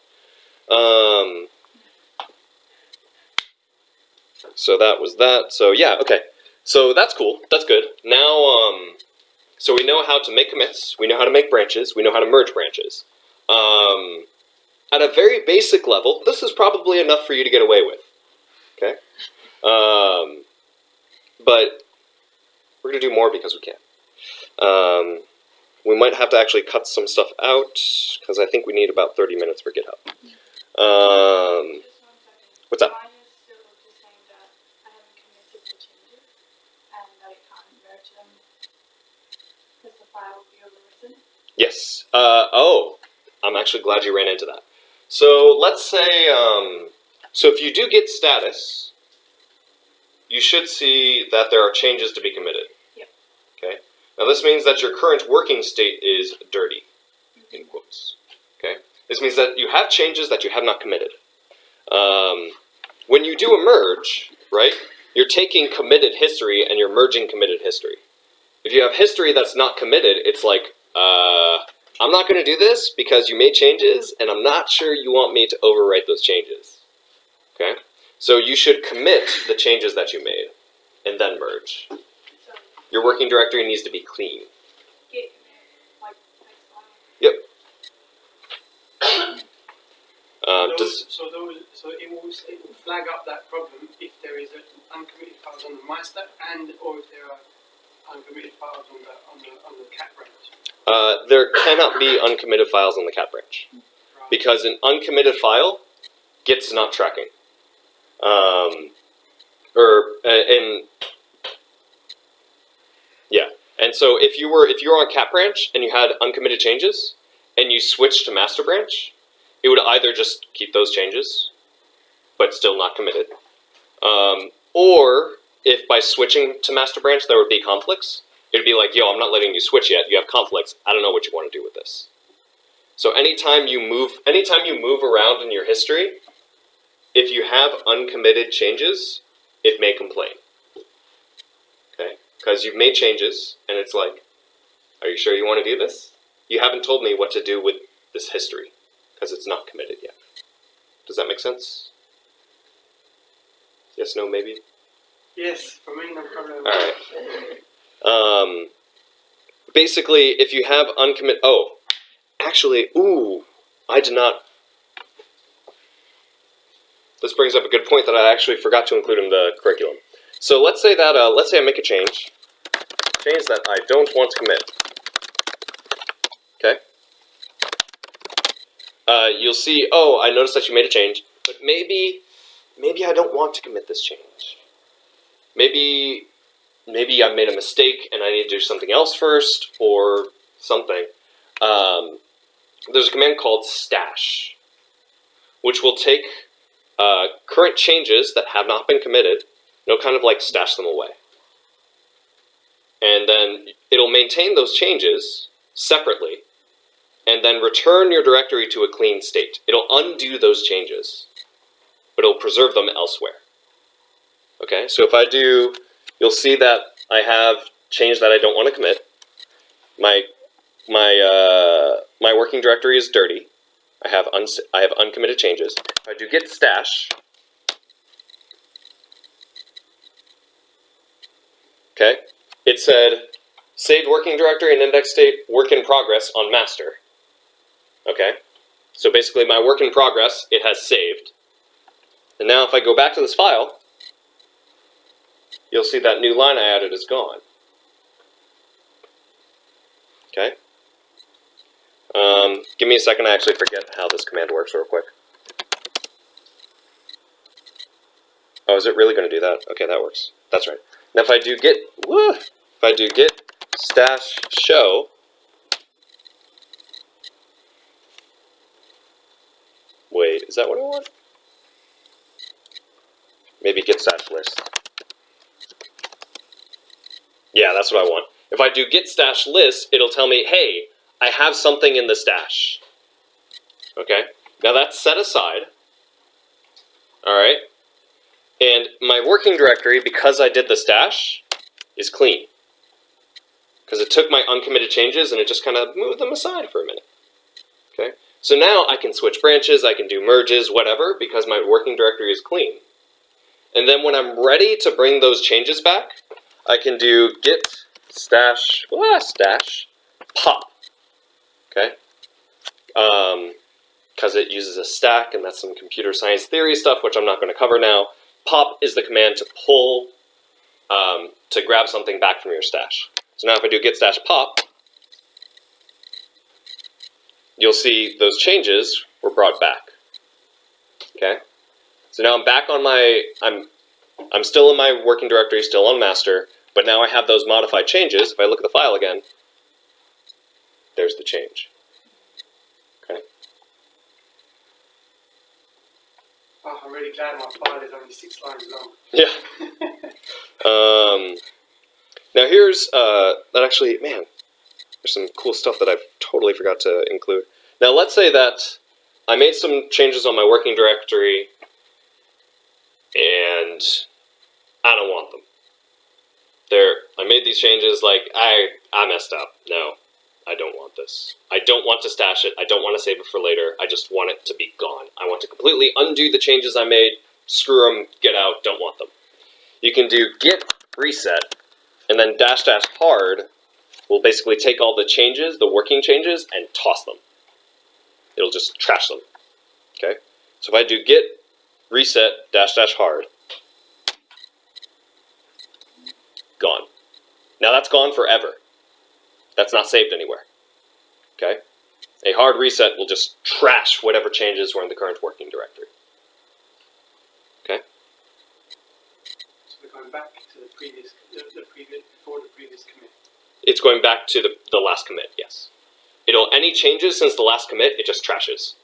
So that was that. So yeah, okay. So that's cool. That's good. Now, so we know how to make commits. We know how to make branches. We know how to merge branches. At a very basic level, this is probably enough for you to get away with. Okay? But we're going to do more because we can. We might have to actually cut some stuff out because I think we need about 30 minutes for GitHub. Just 1 second. What's up? Mine is still just saying that I haven't committed the changes and that it can't merge them because the file will be overwritten. Yes. Oh, I'm actually glad you ran into that. So let's say, so if you do Git Status, you should see that there are changes to be committed. Yep. Okay. Now this means that your current working state is dirty, in quotes. Okay. This means that you have changes that you have not committed. When you do a merge, right, you're taking committed history and you're merging committed history. If you have history that's not committed, it's like, I'm not going to do this because you made changes and I'm not sure you want me to overwrite those changes. Okay? So you should commit the changes that you made and then merge. So Your working directory needs to be clean. git commit like next line. Yep. So it will flag up that problem if there is uncommitted files on the master and or if there are uncommitted files on the cat branch. There cannot be uncommitted files on the cat branch. Right. Because an uncommitted file, Git's not tracking. And so if you were on cat branch and you had uncommitted changes and you switched to master branch, it would either just keep those changes, but still not committed, or if by switching to master branch there would be conflicts, it would be like, yo, I'm not letting you switch yet. You have conflicts. I don't know what you want to do with this. So anytime you move around in your history, if you have uncommitted changes, it may complain. Okay? Because you've made changes, and it's like, are you sure you want to do this? You haven't told me what to do with this history, because it's not committed yet. Does that make sense? Yes, no, maybe? Yes, for me, no problem. Alright. Basically, if you have uncommitted... Oh, actually, I did not... This brings up a good point that I actually forgot to include in the curriculum. So let's say that, let's say I make a change that I don't want to commit. Okay? You'll see, oh, I noticed that you made a change, but maybe I don't want to commit this change. Maybe I made a mistake and I need to do something else first, or something. There's a command called stash, which will take current changes that have not been committed, and it'll kind of like stash them away. And then it'll maintain those changes separately, and then return your directory to a clean state. It'll undo those changes, but it'll preserve them elsewhere. Okay, so if I do, you'll see that I have change that I don't want to commit. My working directory is dirty. I have uncommitted changes. If I do git stash, okay, it said saved working directory and index state work in progress on master. Okay, so basically my work in progress, it has saved. And now if I go back to this file, you'll see that new line I added is gone. Okay? Give me a second, I actually forget how this command works real quick. Oh, is it really going to do that? Okay, that works. That's right. Now if I do git stash show, wait, is that what I want? Maybe git stash list. Yeah, that's what I want. If I do git stash list, it'll tell me, hey, I have something in the stash. Okay, now that's set aside. All right, and my working directory, because I did the stash, is clean. Because it took my uncommitted changes and it just kind of moved them aside for a minute. Okay, so now I can switch branches, I can do merges, whatever, because my working directory is clean. And then when I'm ready to bring those changes back, I can do git stash pop. Okay, because it uses a stack, and that's some computer science theory stuff, which I'm not going to cover now. Pop is the command to pull, to grab something back from your stash. So now if I do git stash pop, you'll see those changes were brought back. Okay, so now I'm back on my, I'm still in my working directory, still on master, but now I have those modified changes. If I look at the file again, there's the change. Okay. Oh, I'm really glad my file is only 6 lines long. Yeah. Now here's, that actually, man, there's some cool stuff that I've totally forgot to include. Now let's say that I made some changes on my working directory and I don't want them. I made these changes, like, I messed up. No, I don't want this. I don't want to stash it. I don't want to save it for later. I just want it to be gone. I want to completely undo the changes I made, screw them, get out, don't want them. You can do git reset, and then -- hard will basically take all the changes, the working changes, and toss them. It'll just trash them. Okay? So if I do git reset -- hard, gone. Now that's gone forever. That's not saved anywhere. Okay? A hard reset will just trash whatever changes were in the current working directory. Okay? So we're going back to the previous, before the previous commit. It's going back to the last commit, yes. Any changes since the last commit, it just trashes.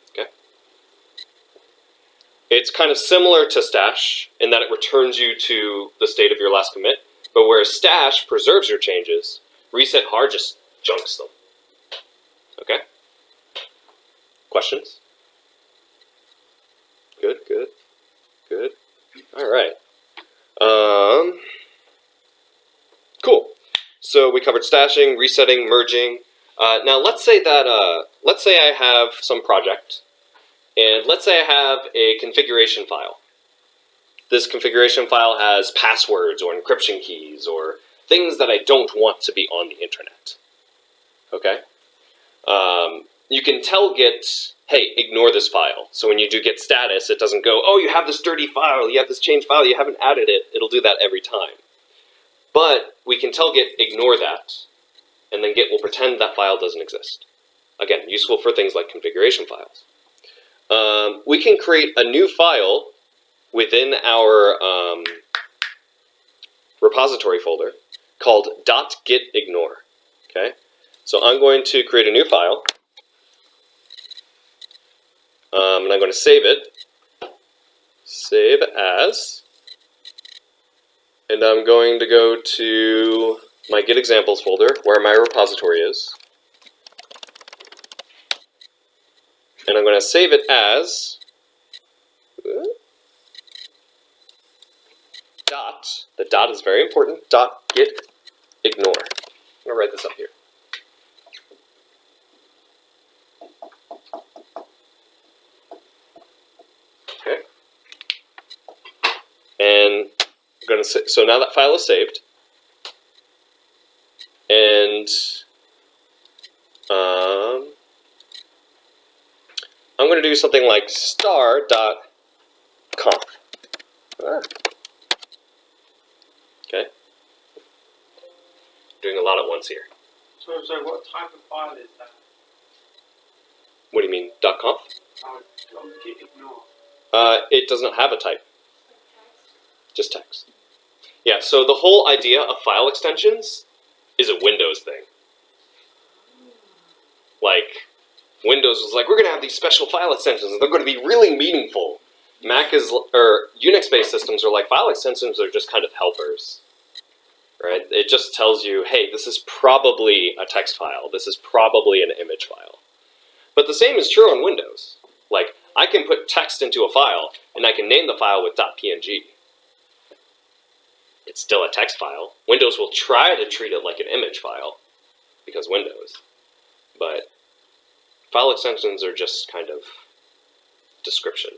Okay? It's kind of similar to stash in that it returns you to the state of your last commit, but whereas stash preserves your changes, reset hard just junks them. Okay? Questions? Good, good, good. All right. Cool. So we covered stashing, resetting, merging. Now let's say I have some project, and let's say I have a configuration file. This configuration file has passwords or encryption keys or things that I don't want to be on the internet. Okay? You can tell Git, hey, ignore this file. So when you do Git status, it doesn't go, oh, you have this dirty file, you have this changed file, you haven't added it. It'll do that every time. But we can tell Git, ignore that, and then Git will pretend that file doesn't exist. Again, useful for things like configuration files. We can create a new file within our repository folder called .gitignore. Okay? So I'm going to create a new file, and I'm going to save it. Save as, and I'm going to go to my Git examples folder where my repository is, and I'm going to save it as dot. The dot is very important. .gitignore. I'm going to write this up here. Okay. And I'm going to so now that file is saved, and I'm going to do something like star.conf. Okay. Doing a lot at once here. So what type of file is that? What do you mean, .conf? Oh, Git ignore. It doesn't have a type, just text. Yeah, so the whole idea of file extensions is a Windows thing. Like, Windows was like, we're going to have these special file extensions, and they're going to be really meaningful. Unix-based systems are like, file extensions are just kind of helpers. Right? It just tells you, hey, this is probably a text file. This is probably an image file. But the same is true on Windows. Like, I can put text into a file, and I can name the file with .png. It's still a text file. Windows will try to treat it like an image file, because Windows. But file extensions are just kind of description.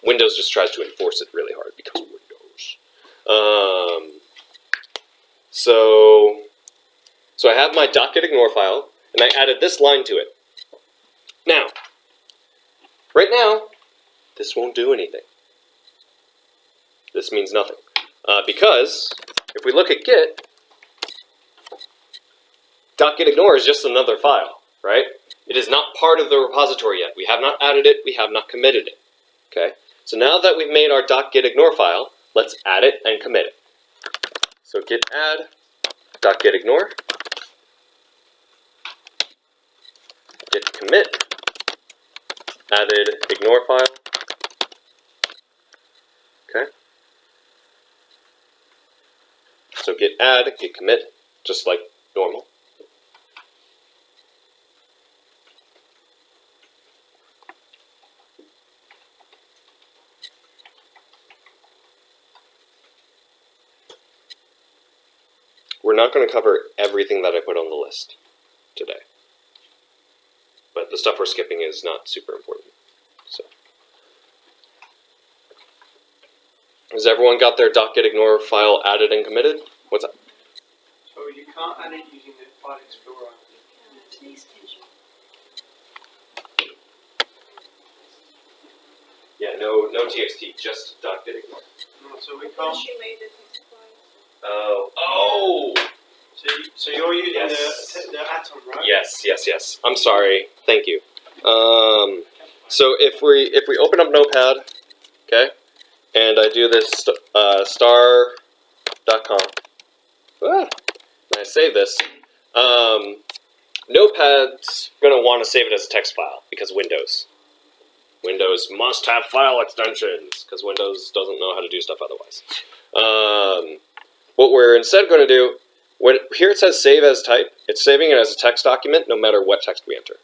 Windows just tries to enforce it really hard, because Windows. So I have my .gitignore file, and I added this line to it. Now, right now, this won't do anything. This means nothing. Because, if we look at Git, .gitignore is just another file, right? It is not part of the repository yet. We have not added it, we have not committed it. Okay? So now that we've made our .gitignore file, let's add it and commit it. So git add .gitignore, git commit, added ignore file. Okay. So git add, git commit, just like normal. We're not going to cover everything that I put on the list today. But the stuff we're skipping is not super important. So, has everyone got their .gitignore file added and committed? What's up? So you can't add it using the File Explorer. Yeah, no txt, just .gitignore. No, so we can't. She made it Oh! So you're using Yes. the atom, right? Yes. I'm sorry. Thank you. So if we open up Notepad, okay, and I do this star.conf, and I save this, Notepad's gonna want to save it as a text file because Windows must have file extensions because Windows doesn't know how to do stuff otherwise. What we're instead going to do, here it says save as type, it's saving it as a text document no matter what text we enter.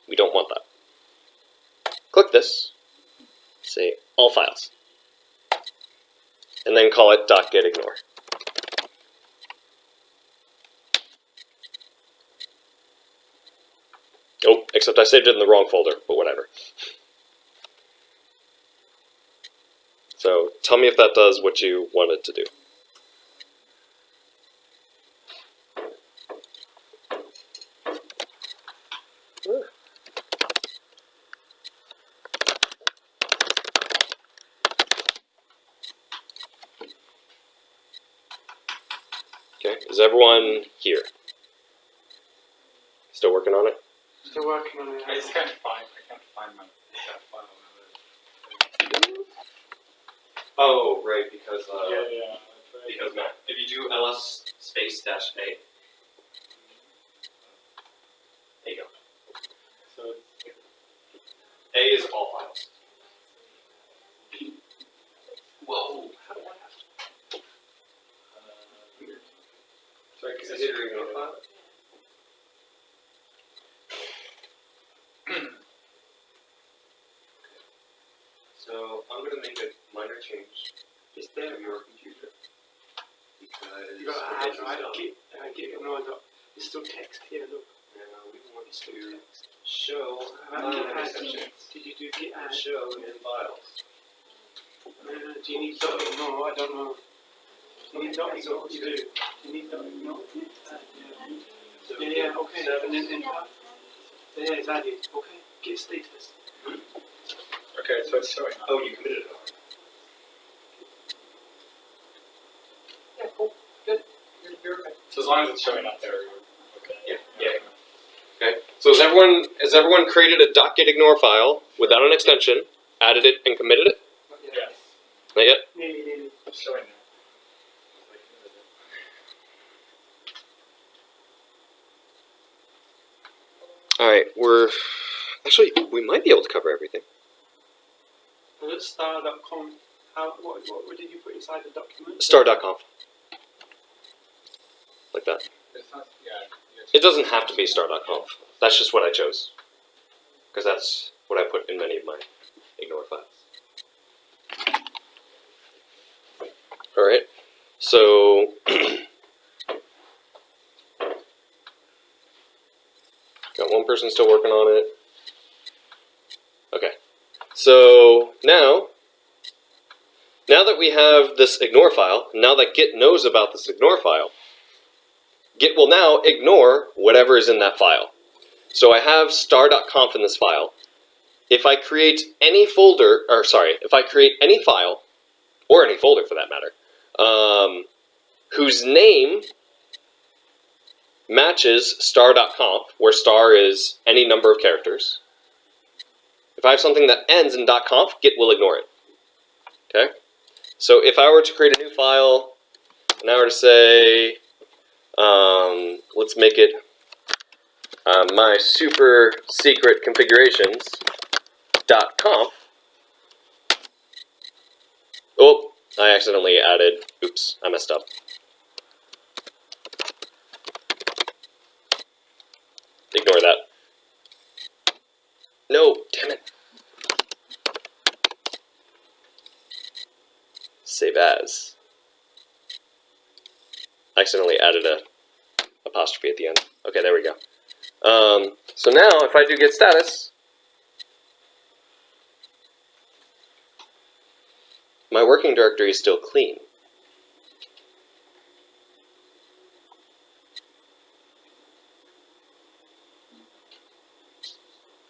We don't want that. Click this, say all files, and then call it .gitignore. Oh, except I saved it in the wrong folder, but whatever. So tell me if that does what you want it to do. Okay, is everyone here? Still working on it? Still working on it. I can't find my file. Oh, right, because Yeah. because Matt, if you do ls space dash a, there you go. So A is all files. Whoa, how do I have? Weird. Sorry, because I did ignore file. So I'm going to make a minor change just there to your computer because You got to add, right? Git ignore. It's still text here, look. we want to show Did you do git add? show in files. Do you need dot ignore? I don't know. Do you need dot ignore? You do. You need dot ignore? So Yeah, okay. And then enter. There, it's added. Okay. Git status. okay, so it's showing up. Oh, you committed it already. Yeah, cool. Good. You're okay. So as long as it's showing up there, you're okay. Yeah. Okay. So has everyone created a .gitignore file without an extension, added it, and committed it? Not yet. Yes. Not yet. Nearly. It's showing there. All right. We might be able to cover everything. And at star.com, what did you put inside the document? Star.conf. Like that. It's not, yeah. It doesn't have to be star.conf. That's just what I chose. Because that's what I put in many of my ignore files. Alright. So got one person still working on it. Okay. So now that we have this ignore file, now that Git knows about this ignore file, Git will now ignore whatever is in that file. So I have star.conf in this file. If I create any folder, if I create any file, or any folder for that matter, whose name matches star.conf, where star is any number of characters, if I have something that ends in .conf, Git will ignore it. Okay? So if I were to create a new file, and I were to say, let's make it my super secret configurations .conf. Oh, I accidentally added, oops, I messed up. Ignore that. No, damn it. Save as. I accidentally added a apostrophe at the end. Okay, there we go. So now, if I do git status, my working directory is still clean.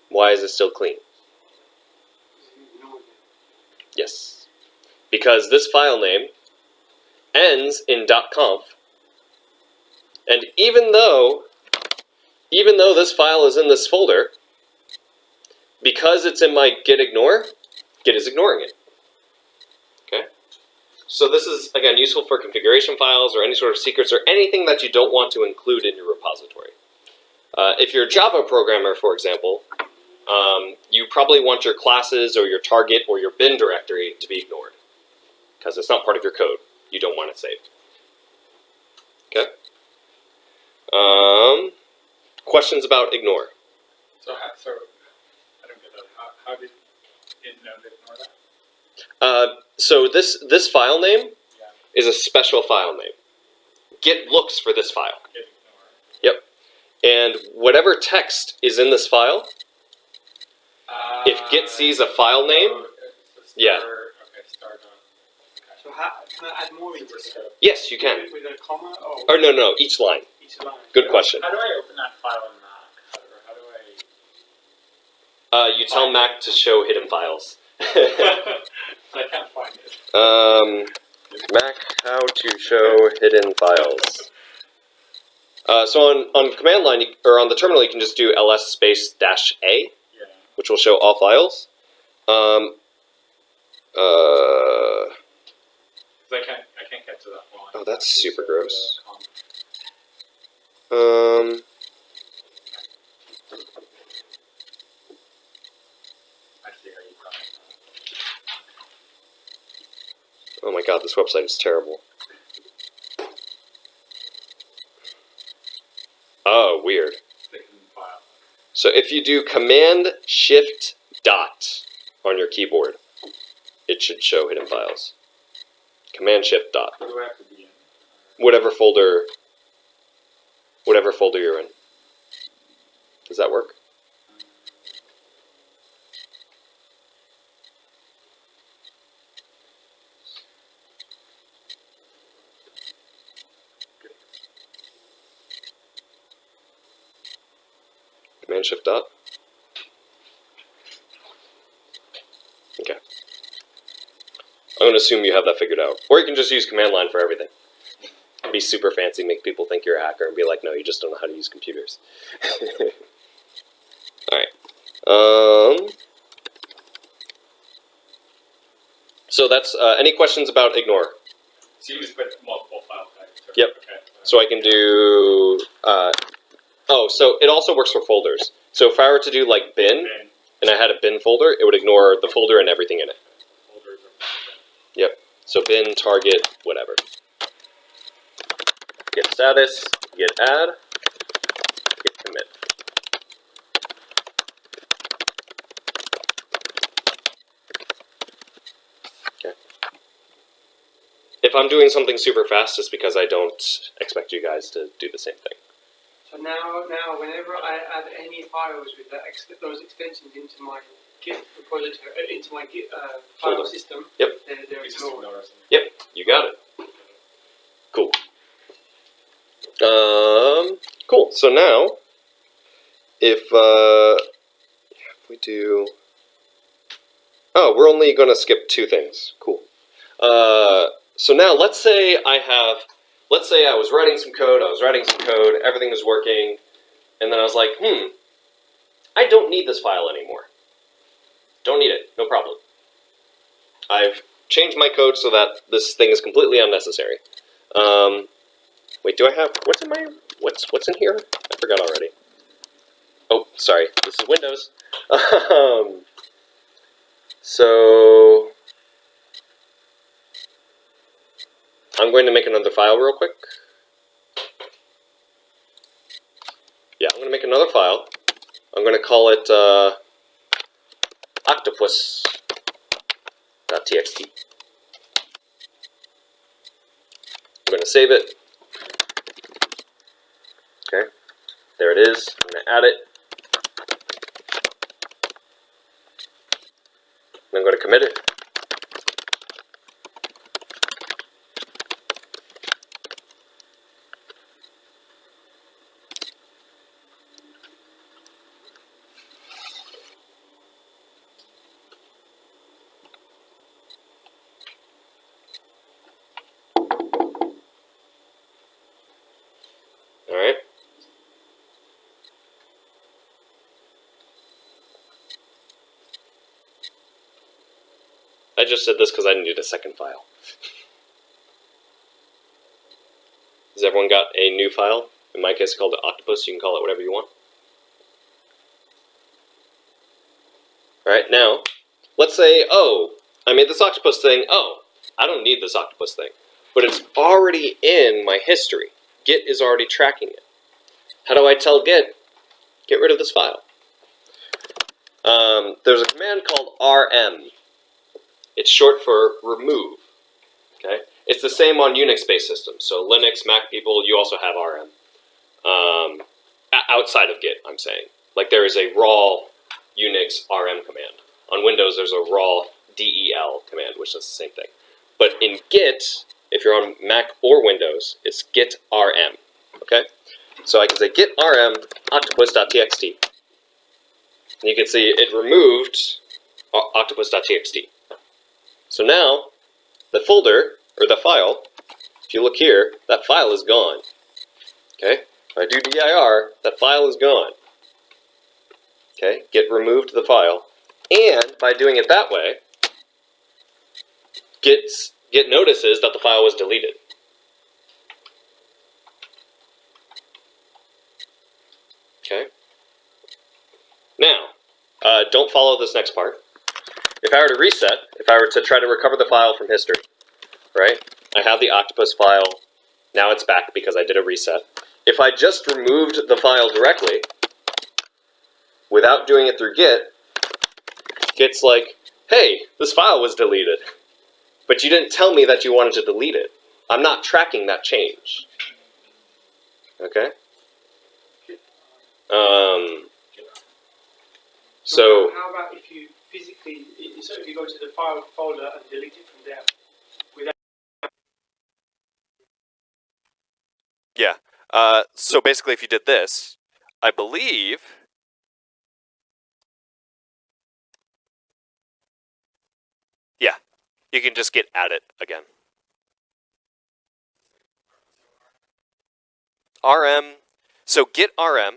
Why is it still clean? Yes. Because this file name ends in .conf, and even though this file is in this folder, because it's in my git ignore, Git is ignoring it. Okay? So this is, again, useful for configuration files or any sort of secrets or anything that you don't want to include in your repository. If you're a Java programmer, for example, you probably want your classes or your target or your bin directory to be ignored, because it's not part of your code. You don't want it saved. Okay? Questions about ignore? So I don't get that. How did it know to ignore that? So this file name Yeah. is a special file name. Git looks for this file. Git ignore. Yep. And whatever text is in this file, if Git sees a file name, yeah. Okay, star dot. Okay. So how, can I add more into it? yes, you can. With a comma or Or no, each line. each line? Good question. How do I open that file in Mac? How do I? You tell Mac to show hidden files. I can't find it. Mac, how to show hidden files. So on command line, or on the terminal, you can just do ls space -a, Yeah. which will show all files. Because I can't get to that line. Oh, that's super So, gross. I see how you've done it. Oh my god, this website is terrible. Oh, weird. The hidden file. So if you do Command Shift dot on your keyboard, it should show hidden files. Command Shift dot. What do I have to be in? Whatever folder you're in. Does that work? Command Shift dot. Okay. I'm going to assume you have that figured out. Or you can just use command line for everything. be super fancy, make people think you're a hacker, and be like, no, you just don't know how to use computers. Alright. So that's, any questions about ignore? So you just put multiple file types. Yep. Okay. So I can do, oh, so it also works for folders. So if I were to do like bin, Bin, and I had a bin folder, it would ignore the folder and everything in it. folders or Yep. So bin, target, whatever. Git status, git add, git commit. Okay. If I'm doing something super fast, it's because I don't expect you guys to do the same thing. So now, whenever I add any files with those extensions into my Git repository, into my Git file Folder. system, Yep. they're you just ignored. ignore them. Yep, you got it. Cool. Cool. So now, if we do, oh, we're only going to skip 2 things. Cool. So now let's say I was writing some code, everything was working, and then I was like, I don't need this file anymore. Don't need it, no problem. I've changed my code so that this thing is completely unnecessary. Wait, do I have, what's in here? I forgot already. Oh, sorry, this is Windows. So, I'm going to make another file real quick. Yeah, I'm going to make another file. I'm going to call it octopus.txt. I'm going to save it. Okay, there it is. I'm going to add it. And I'm going to commit it. All right. I just did this because I needed a second file. Has everyone got a new file? In my case, it's called octopus. You can call it whatever you want. All right, now, let's say, oh, I made this octopus thing. Oh, I don't need this octopus thing. But it's already in my history. Git is already tracking it. How do I tell Git, get rid of this file? There's a command called rm. It's short for remove. Okay, it's the same on Unix-based systems. So Linux, Mac people, you also have rm. Outside of Git, I'm saying. Like there is a raw Unix rm command. On Windows, there's a raw del command, which does the same thing. But in Git, if you're on Mac or Windows, it's git rm. Okay, so I can say git rm octopus.txt. And you can see it removed octopus.txt. So now, the folder, or the file, if you look here, that file is gone. Okay, if I do dir, that file is gone. Okay, Git removed the file. And by doing it that way, Git notices that the file was deleted. Okay. Now, don't follow this next part. If I were to reset, if I were to try to recover the file from history, right? I have the octopus file. Now it's back because I did a reset. If I just removed the file directly, without doing it through Git, Git's like, hey, this file was deleted. But you didn't tell me that you wanted to delete it. I'm not tracking that change. Okay? So how about if you physically, so if you go to the file folder and delete it from there? yeah. So basically, if you did this, I believe. Yeah, you can just git add it again. RM, so git rm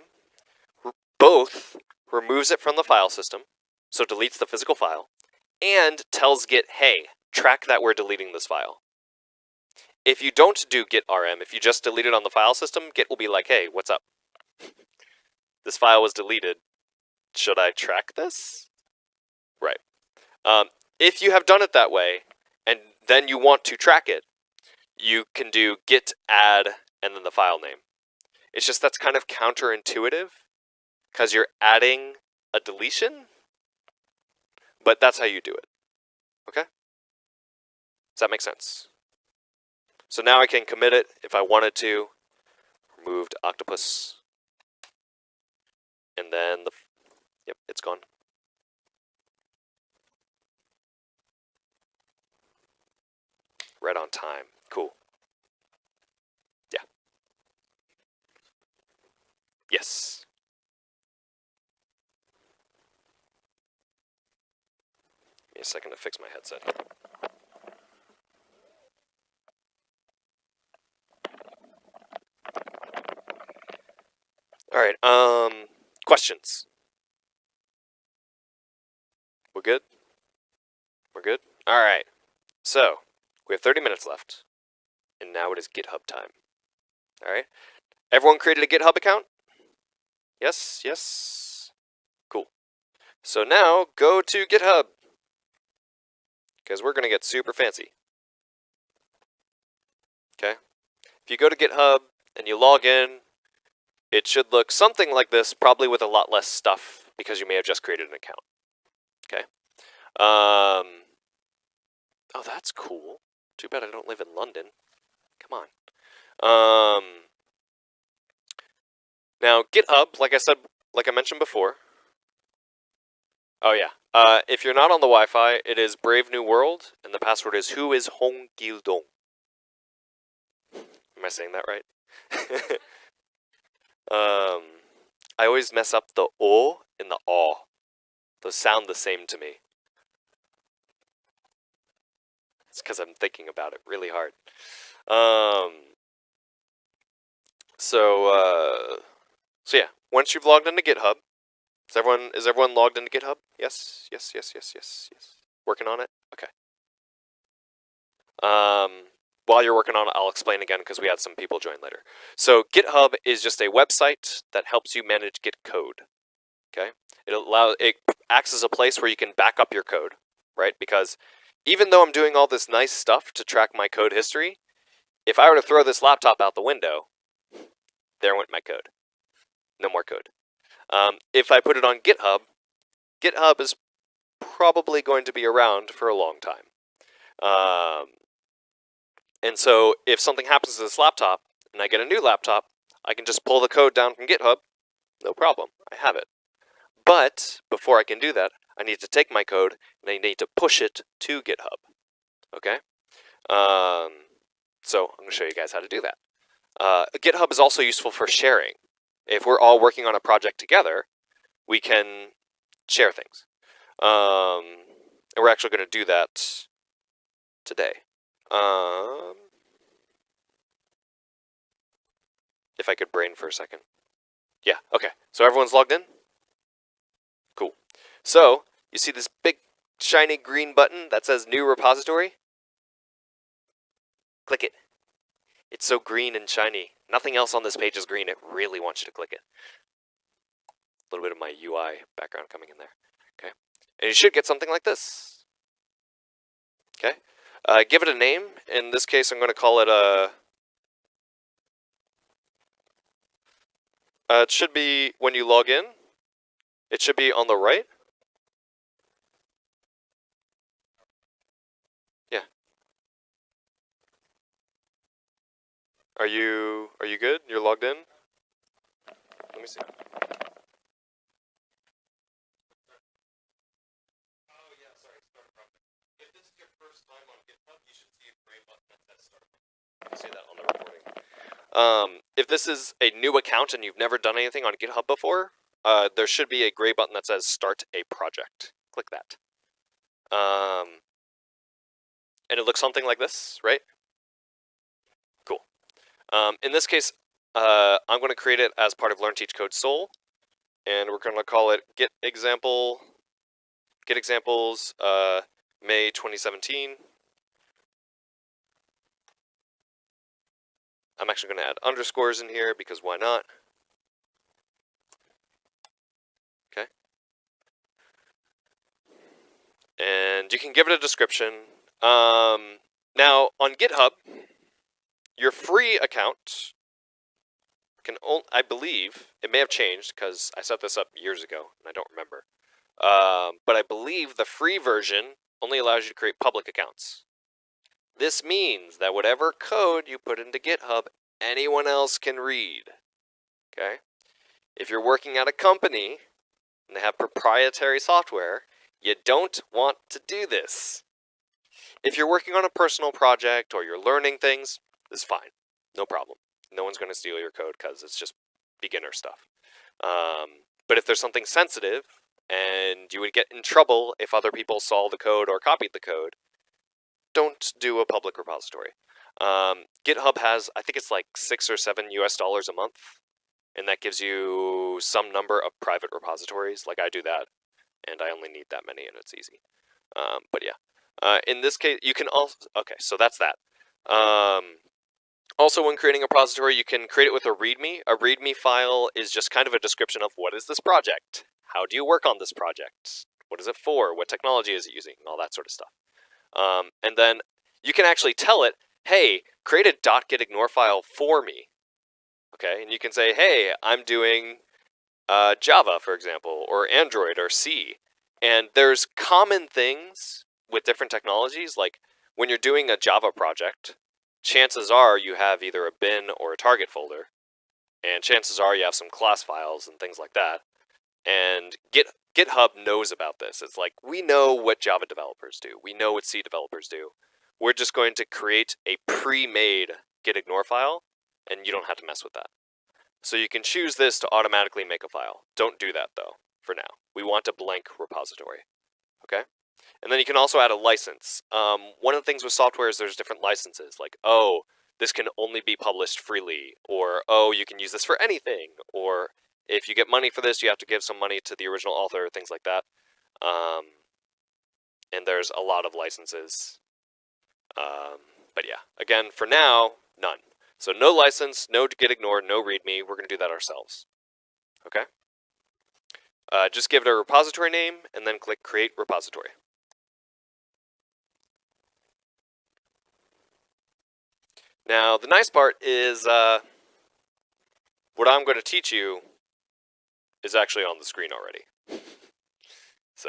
both removes it from the file system, so deletes the physical file, and tells Git, hey, track that we're deleting this file. If you don't do git rm, if you just delete it on the file system, Git will be like, hey, what's up? This file was deleted. Should I track this? Right. If you have done it that way, and then you want to track it, you can do git add and then the file name. It's just that's kind of counterintuitive because you're adding a deletion, but that's how you do it. Okay? Does that make sense? So now I can commit it if I wanted to. Removed octopus. And then yep, it's gone. Right on time. Cool. Yeah. Yes. Give me a second to fix my headset. All right. Questions? We're good? We're good? All right. So, we have 30 minutes left. And now it is GitHub time. All right. Everyone created a GitHub account? Yes, yes. Cool. So now go to GitHub. Because we're going to get super fancy. Okay. If you go to GitHub and you log in, it should look something like this, probably with a lot less stuff because you may have just created an account. Okay. Oh, that's cool. Too bad I don't live in London. Come on. Now GitHub, like I mentioned before. Oh yeah. If you're not on the Wi-Fi, it is Brave New World, and the password is Who is Hong Gil-dong. Am I saying that right? I always mess up the O and the aw. Those sound the same to me. It's because I'm thinking about it really hard. So yeah, once you've logged into GitHub, is everyone logged into GitHub? Yes, yes, yes, yes, yes, yes. Working on it? Okay. While you're working on it, I'll explain again because we had some people join later. So GitHub is just a website that helps you manage Git code. Okay? It acts as a place where you can back up your code, right? Because even though I'm doing all this nice stuff to track my code history, if I were to throw this laptop out the window, there went my code. No more code. If I put it on GitHub, GitHub is probably going to be around for a long time. And so if something happens to this laptop and I get a new laptop, I can just pull the code down from GitHub. No problem. I have it. But before I can do that, I need to take my code and I need to push it to GitHub. Okay? So I'm going to show you guys how to do that. GitHub is also useful for sharing. If we're all working on a project together, we can share things. And we're actually going to do that today. If I could brain for a second. Yeah, okay. So everyone's logged in? Cool. So, you see this big shiny green button that says New Repository? Click it. It's so green and shiny. Nothing else on this page is green. It really wants you to click it. A little bit of my UI background coming in there. Okay. And you should get something like this. Okay. Give it a name. In this case, I'm going to call it it should be when you log in. It should be on the right. Yeah. Are you good? You're logged in? Let me see. Oh yeah, sorry, start a project. If this is your first time on GitHub, you should see a gray button that says start. You see that on the recording. If this is a new account and you've never done anything on GitHub before, there should be a gray button that says Start a Project. Click that. And it looks something like this, right? Cool. In this case, I'm going to create it as part of Learn Teach Code Seoul, and we're going to call it Git Examples May 2017. I'm actually going to add underscores in here because why not? Okay. And you can give it a description. Now, on GitHub, your free account can only, I believe, it may have changed because I set this up years ago and I don't remember. But I believe the free version only allows you to create public accounts. This means that whatever code you put into GitHub, anyone else can read. Okay? If you're working at a company and they have proprietary software, you don't want to do this. If you're working on a personal project or you're learning things, this is fine. No problem. No one's going to steal your code because it's just beginner stuff. But if there's something sensitive and you would get in trouble if other people saw the code or copied the code, don't do a public repository. GitHub has, I think it's like $6 or $7 US a month, and that gives you some number of private repositories. Like I do that, and I only need that many, and it's easy. But yeah, in this case, you can also, okay, so that's that. Also, when creating a repository, you can create it with a Readme. A Readme file is just kind of a description of what is this project? How do you work on this project? What is it for? What technology is it using? All that sort of stuff. And then you can actually tell it, hey, create a .gitignore file for me. Okay, and you can say, hey, I'm doing Java, for example, or Android or C. And there's common things with different technologies, like when you're doing a Java project, chances are you have either a bin or a target folder, and chances are you have some class files and things like that. And GitHub knows about this. It's like, we know what Java developers do. We know what C developers do. We're just going to create a pre-made gitignore file, and you don't have to mess with that. So you can choose this to automatically make a file. Don't do that, though, for now. We want a blank repository, okay? And then you can also add a license. One of the things with software is there's different licenses, like, oh, this can only be published freely, or, oh, you can use this for anything, or if you get money for this, you have to give some money to the original author, things like that. And there's a lot of licenses. But yeah, again, for now, none. So no license, no gitignore, no readme. We're going to do that ourselves. Okay? Just give it a repository name, and then click Create Repository. Now, the nice part is what I'm going to teach you is actually on the screen already. So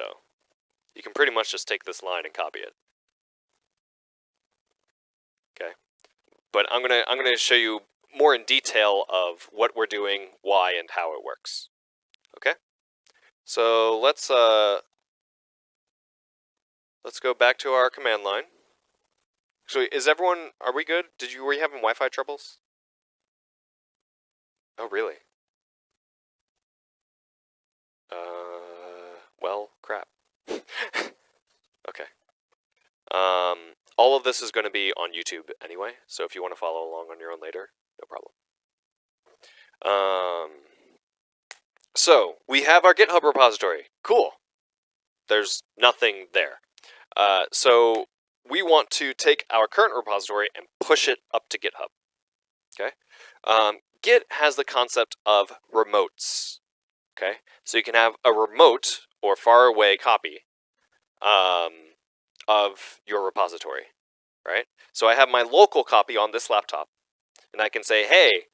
you can pretty much just take this line and copy it. Okay, but I'm gonna show you more in detail of what we're doing, why, and how it works. Okay, so let's go back to our command line. So is everyone? Are we good? Were you having Wi-Fi troubles? Oh really? Well, crap. Okay. All of this is going to be on YouTube anyway, so if you want to follow along on your own later, no problem. So we have our GitHub repository. Cool. There's nothing there. So we want to take our current repository and push it up to GitHub. Okay. Git has the concept of remotes. Okay, so you can have a remote or far away copy of your repository, right? So I have my local copy on this laptop, and I can say, hey,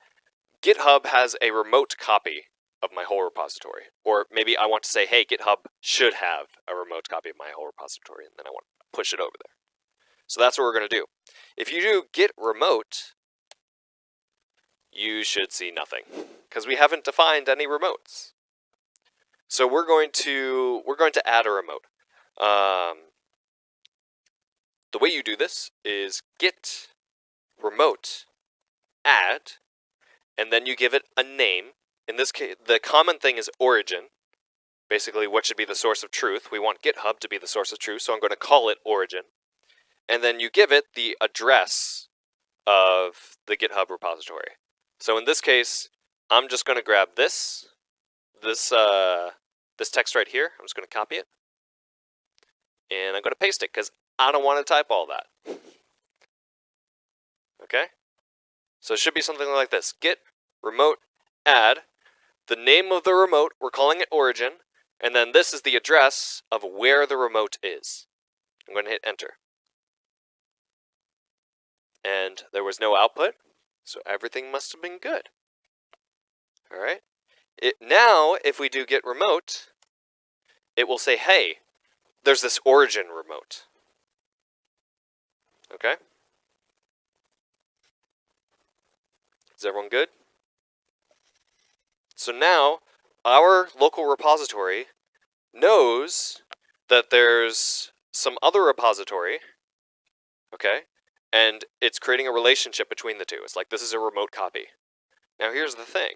GitHub has a remote copy of my whole repository. Or maybe I want to say, hey, GitHub should have a remote copy of my whole repository, and then I want to push it over there. So that's what we're going to do. If you do git remote, you should see nothing, because we haven't defined any remotes. So we're going to add a remote. The way you do this is git remote add, and then you give it a name. In this case, the common thing is origin. Basically, what should be the source of truth. We want GitHub to be the source of truth, so I'm going to call it origin. And then you give it the address of the GitHub repository. So in this case, I'm just going to grab this text right here. I'm just going to copy it. And I'm going to paste it because I don't want to type all that. Okay? So it should be something like this. Git remote add the name of the remote, we're calling it origin, and then this is the address of where the remote is. I'm going to hit enter. And there was no output, so everything must have been good. All right. Now, if we do git remote, it will say, hey, there's this origin remote. Okay? Is everyone good? So now, our local repository knows that there's some other repository, okay? And it's creating a relationship between the two. It's like, this is a remote copy. Now here's the thing.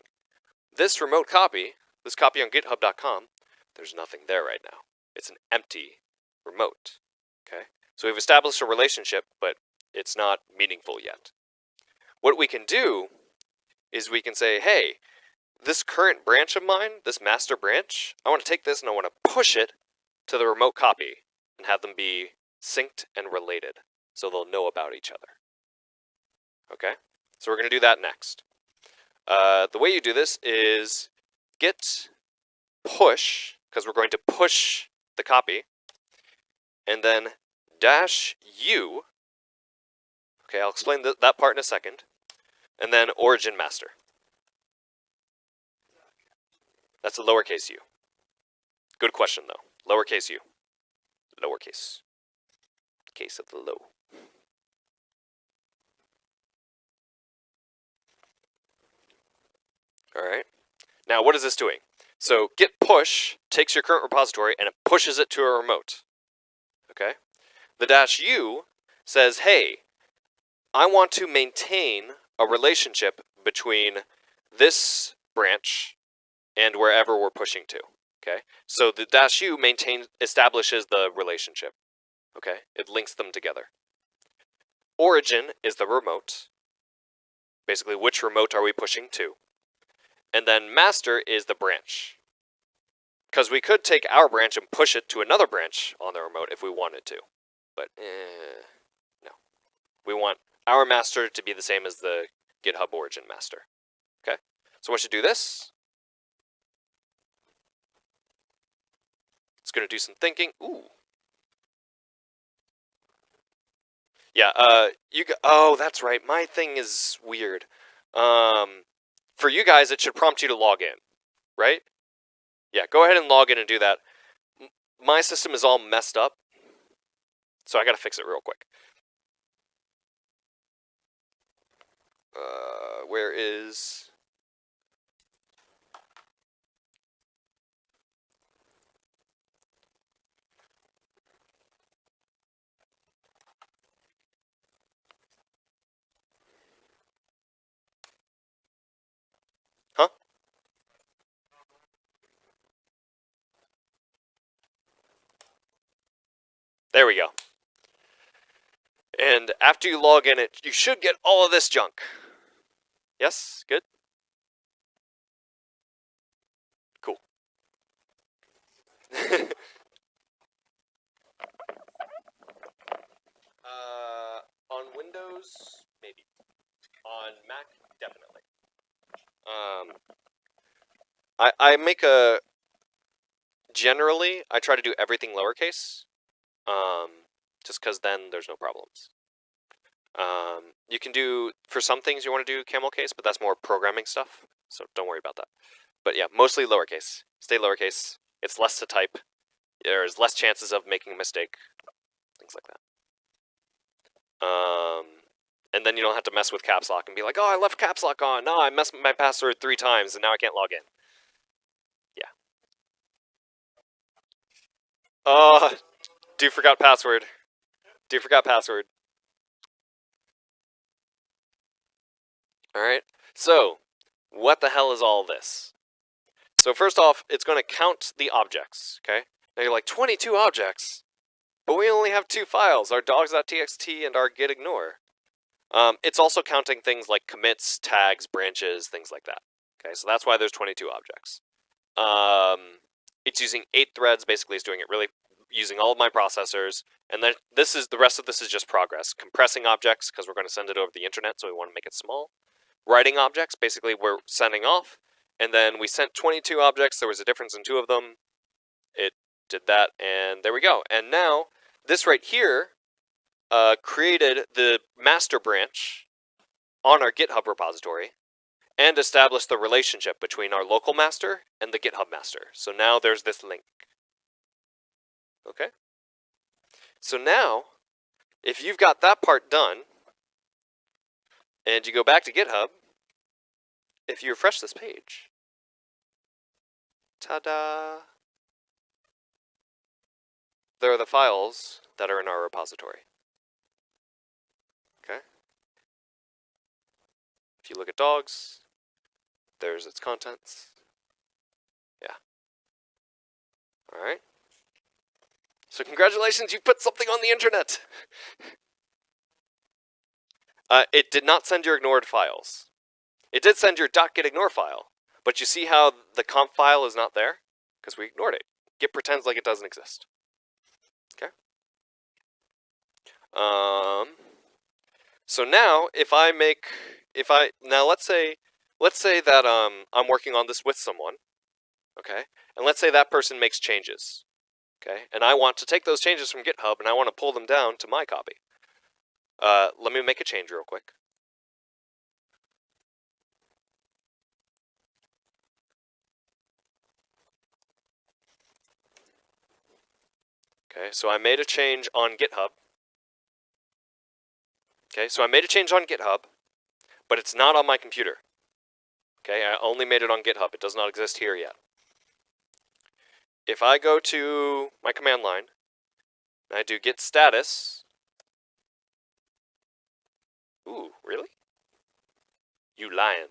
This remote copy, this copy on github.com, there's nothing there right now. It's an empty remote, okay? So we've established a relationship, but it's not meaningful yet. What we can do is we can say, hey, this current branch of mine, this master branch, I want to take this and I want to push it to the remote copy and have them be synced and related so they'll know about each other. Okay? So we're going to do that next. The way you do this is git push, because we're going to push the copy, and then -u. Okay, I'll explain that part in a second. And then origin master. That's a lowercase u. Good question, though. Lowercase u. Lowercase. Case of the low. All right. Now, what is this doing? So git push takes your current repository and it pushes it to a remote. Okay? The -u says, hey, I want to maintain a relationship between this branch and wherever we're pushing to. Okay? So the -u establishes the relationship. Okay? It links them together. Origin is the remote. Basically, which remote are we pushing to? And then master is the branch. Because we could take our branch and push it to another branch on the remote if we wanted to. But, no. We want our master to be the same as the GitHub origin master. Okay? So once you do this, it's going to do some thinking. Ooh. Yeah, oh, that's right. My thing is weird. For you guys, it should prompt you to log in, right? Yeah, go ahead and log in and do that. My system is all messed up, so I gotta fix it real quick. Where is... Huh? There we go. And after you log in, you should get all of this junk. Yes? Good? Cool. On Windows, maybe. On Mac, definitely. I make a... Generally, I try to do everything lowercase. Just because then there's no problems. You can do, for some things you want to do camel case, but that's more programming stuff, so don't worry about that. But yeah, mostly lowercase. Stay lowercase. It's less to type. There's less chances of making a mistake. Things like that. And then you don't have to mess with caps lock and be like, oh, I left caps lock on. No, I messed with my password 3 times and now I can't log in. Yeah. Do forgot password. Do forgot password. Alright, so what the hell is all this? So first off, it's going to count the objects, okay? Now you're like, 22 objects? But we only have 2 files, our dogs.txt and our gitignore. It's also counting things like commits, tags, branches, things like that. Okay, so that's why there's 22 objects. It's using 8 threads. Basically, it's doing it really using all of my processors. And then the rest of this is just progress. Compressing objects because we're going to send it over the internet, so we want to make it small. Writing objects, basically we're sending off, and then we sent 22 objects. There was a difference in 2 of them. It did that, and there we go. And now this right here created the master branch on our GitHub repository and established the relationship between our local master and the GitHub master. So now there's this link. Okay? So now, if you've got that part done, and you go back to GitHub, if you refresh this page, ta-da! There are the files that are in our repository. Okay? If you look at dogs, there's its contents. Yeah. Alright. So congratulations, you put something on the internet! It did not send your ignored files. It did send your .gitignore file, but you see how the conf file is not there? Because we ignored it. Git pretends like it doesn't exist. Okay? So now, let's say that I'm working on this with someone, okay? And let's say that person makes changes, okay? And I want to take those changes from GitHub and I want to pull them down to my copy. Let me make a change real quick. Okay, so I made a change on GitHub. Okay, so I made a change on GitHub, but it's not on my computer. Okay, I only made it on GitHub. It does not exist here yet. If I go to my command line, and I do Git Status. Ooh, really? You lying.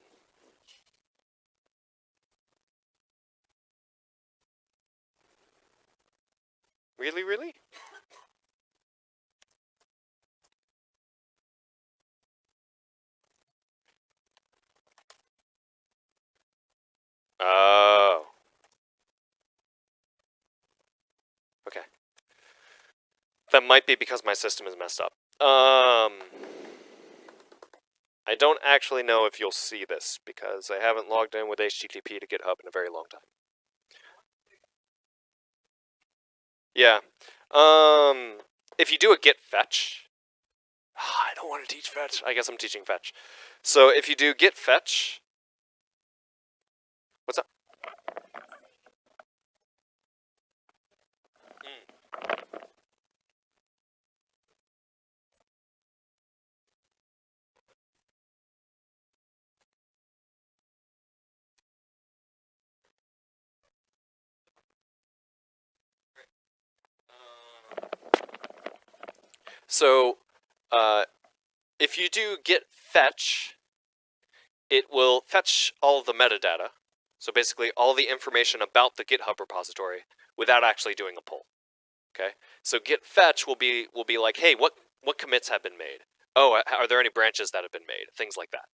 Really, really? Oh. Okay. That might be because my system is messed up. I don't actually know if you'll see this because I haven't logged in with HTTP to GitHub in a very long time. Yeah. If you do a git fetch, I don't want to teach fetch. I guess I'm teaching fetch. So if you do git fetch, what's up? So, if you do git fetch, it will fetch all the metadata. So basically all the information about the GitHub repository without actually doing a pull. Okay? So git fetch will be like, hey, what commits have been made? Oh, are there any branches that have been made? Things like that.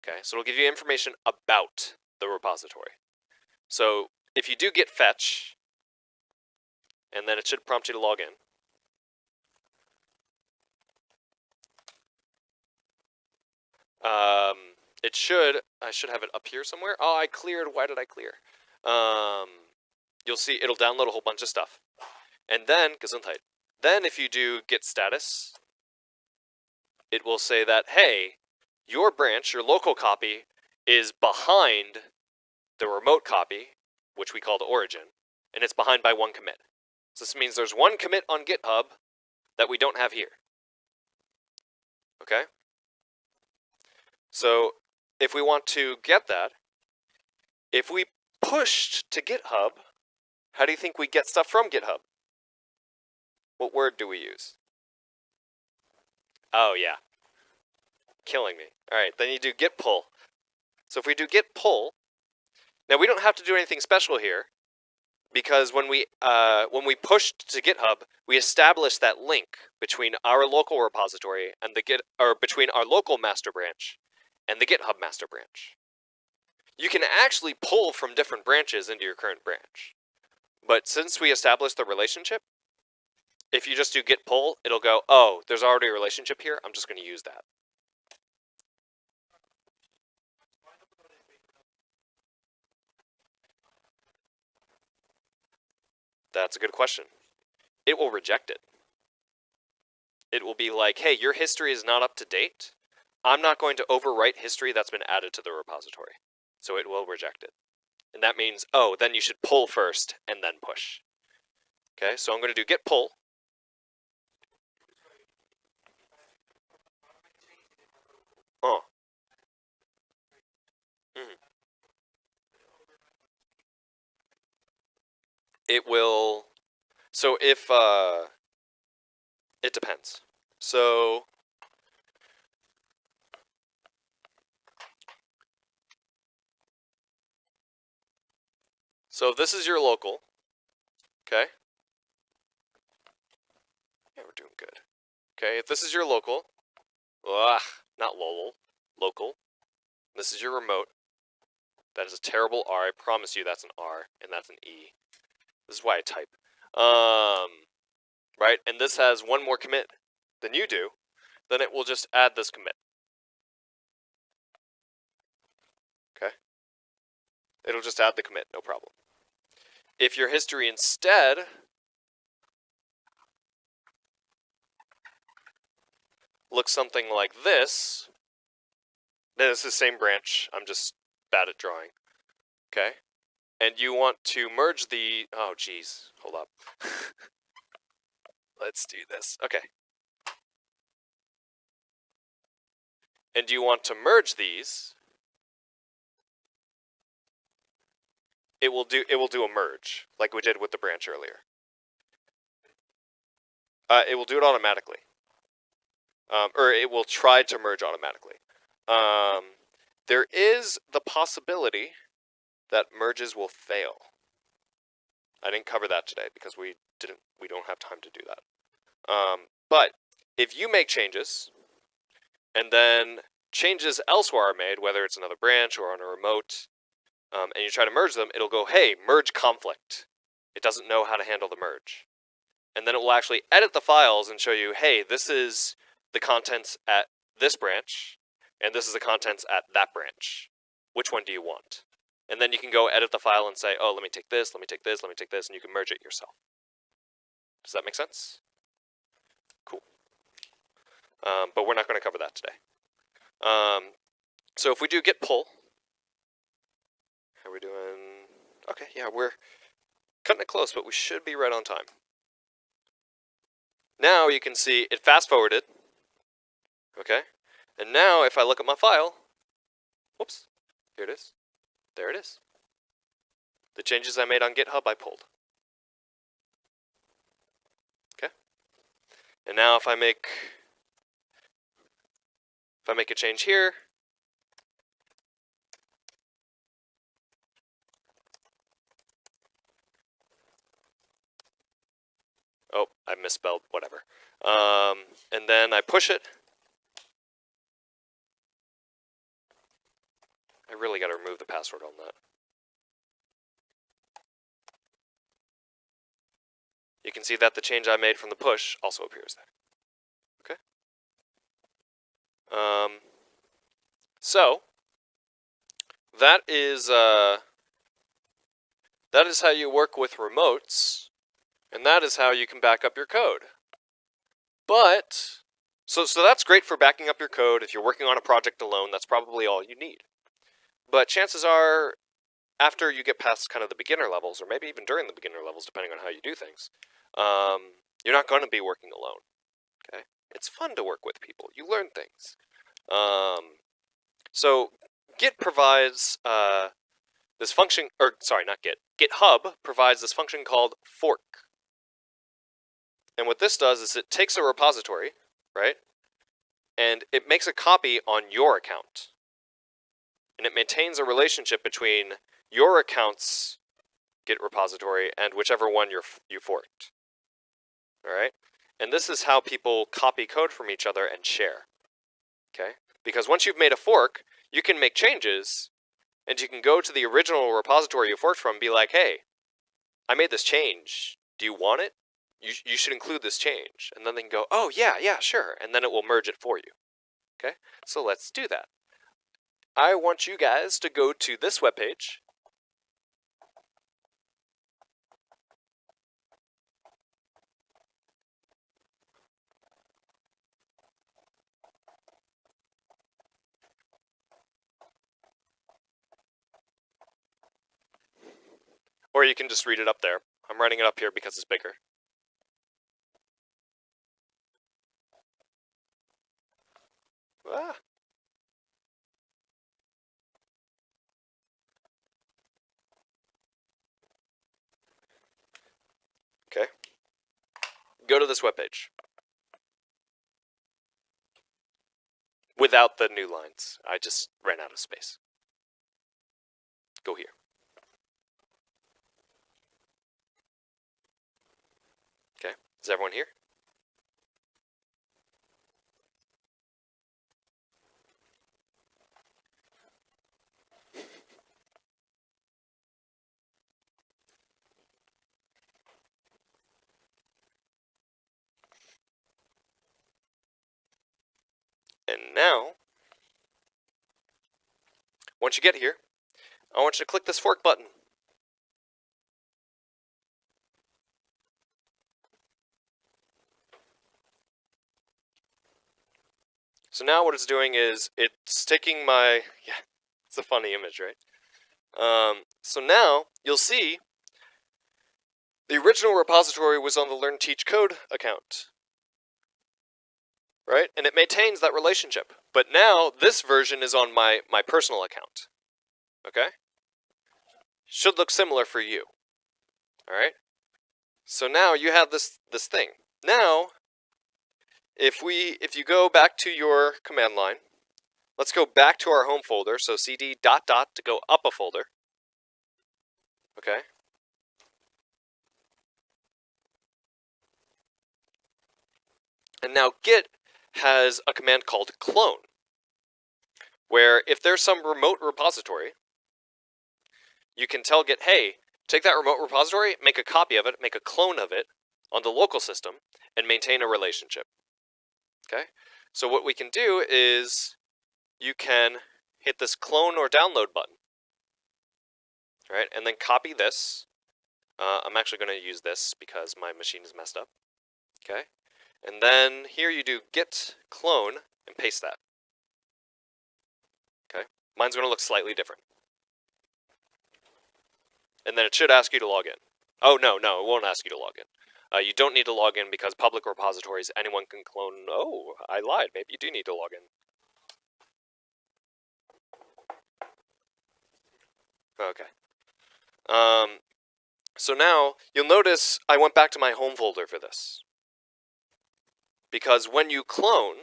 Okay? So it'll give you information about the repository. So if you do git fetch, and then it should prompt you to log in. I should have it up here somewhere. Oh, I cleared. Why did I clear? You'll see it'll download a whole bunch of stuff. And then, Gesundheit. Then if you do Git Status, it will say that, hey, your branch, your local copy, is behind the remote copy, which we call the origin, and it's behind by 1 commit. So this means there's 1 commit on GitHub that we don't have here. Okay? So if we want to get that, if we pushed to GitHub, how do you think we get stuff from GitHub? What word do we use? Oh, yeah. Killing me. All right, then you do git pull. So if we do git pull, now we don't have to do anything special here. because when we pushed to GitHub, we established that link between our local repository and between our local master branch and the GitHub master branch. You can actually pull from different branches into your current branch. But since we established the relationship, if you just do git pull, it'll go, oh, there's already a relationship here, I'm just going to use that. That's a good question. It will reject it. It will be like, hey, your history is not up to date. I'm not going to overwrite history that's been added to the repository. So it will reject it. And that means, oh, then you should pull first and then push. Okay, so I'm going to do git pull. Oh. It will, so if, it depends. So this is your local, okay? Yeah, we're doing good. Okay, if this is your local, not local. This is your remote. That is a terrible R. I promise you that's an R, and that's an E. This is why I type. Right, and this has one more commit than you do, then it will just add this commit. Okay? It'll just add the commit, no problem. If your history instead looks something like this, then it's the same branch, I'm just bad at drawing. Okay? And you want to merge the, oh geez, hold up. Let's do this. Okay. And you want to merge these. It will do a merge, like we did with the branch earlier. It will do it automatically. Or it will try to merge automatically. There is the possibility that merges will fail. I didn't cover that today because we don't have time to do that. But if you make changes, and then changes elsewhere are made, whether it's another branch or on a remote, and you try to merge them, it'll go, hey, merge conflict. It doesn't know how to handle the merge. And then it will actually edit the files and show you, hey, this is the contents at this branch, and this is the contents at that branch. Which one do you want? And then you can go edit the file and say, oh, let me take this, let me take this, let me take this, and you can merge it yourself. Does that make sense? Cool. But we're not going to cover that today. So if we do git pull, how are we doing? Okay, yeah, we're cutting it close, but we should be right on time. Now you can see it fast forwarded. Okay, and now if I look at my file, whoops, here it is. There it is. The changes I made on GitHub, I pulled. Okay. And now if I make a change here, oh, I misspelled whatever. And then I push it. I really got to remove the password on that. You can see that the change I made from the push also appears there. Okay. So that is how you work with remotes, and that is how you can back up your code. But so that's great for backing up your code. If you're working on a project alone, that's probably all you need. But chances are, after you get past kind of the beginner levels, or maybe even during the beginner levels, depending on how you do things, you're not going to be working alone. Okay, it's fun to work with people. You learn things. So Git provides this function, or sorry, not Git. GitHub provides this function called fork. And what this does is it takes a repository, right, and it makes a copy on your account. And it maintains a relationship between your account's Git repository and whichever one you forked. All right, and this is how people copy code from each other and share. Okay, because once you've made a fork, you can make changes, and you can go to the original repository you forked from and be like, hey, I made this change. Do you want it? You should include this change. And then they can go, oh, yeah, sure. And then it will merge it for you. Okay, so let's do that. I want you guys to go to this webpage. Or you can just read it up there. I'm writing it up here because it's bigger. Ah. Okay. Go to this webpage. Without the new lines. I just ran out of space. Go here. Okay. Is everyone here? And now, once you get here, I want you to click this fork button. So now what it's doing is it's taking my, it's a funny image, right? So now you'll see the original repository was on the Learn Teach Code account. Right? And it maintains that relationship. But now this version is on my personal account. Okay? Should look similar for you. Alright? So now you have this thing. Now, if you go back to your command line, let's go back to our home folder. So cd ... to go up a folder. Okay? And now Git has a command called clone, where if there's some remote repository, you can tell Git, hey, take that remote repository, make a copy of it, make a clone of it on the local system, and maintain a relationship. Okay? So what we can do is you can hit this clone or download button, right? And then copy this. I'm actually going to use this because my machine is messed up. Okay? And then here you do git clone and paste that. Okay? Mine's going to look slightly different. And then it should ask you to log in. Oh, no, it won't ask you to log in. You don't need to log in because public repositories, anyone can clone. Oh, I lied. Maybe you do need to log in. Okay. So now, you'll notice I went back to my home folder for this. Because when you clone,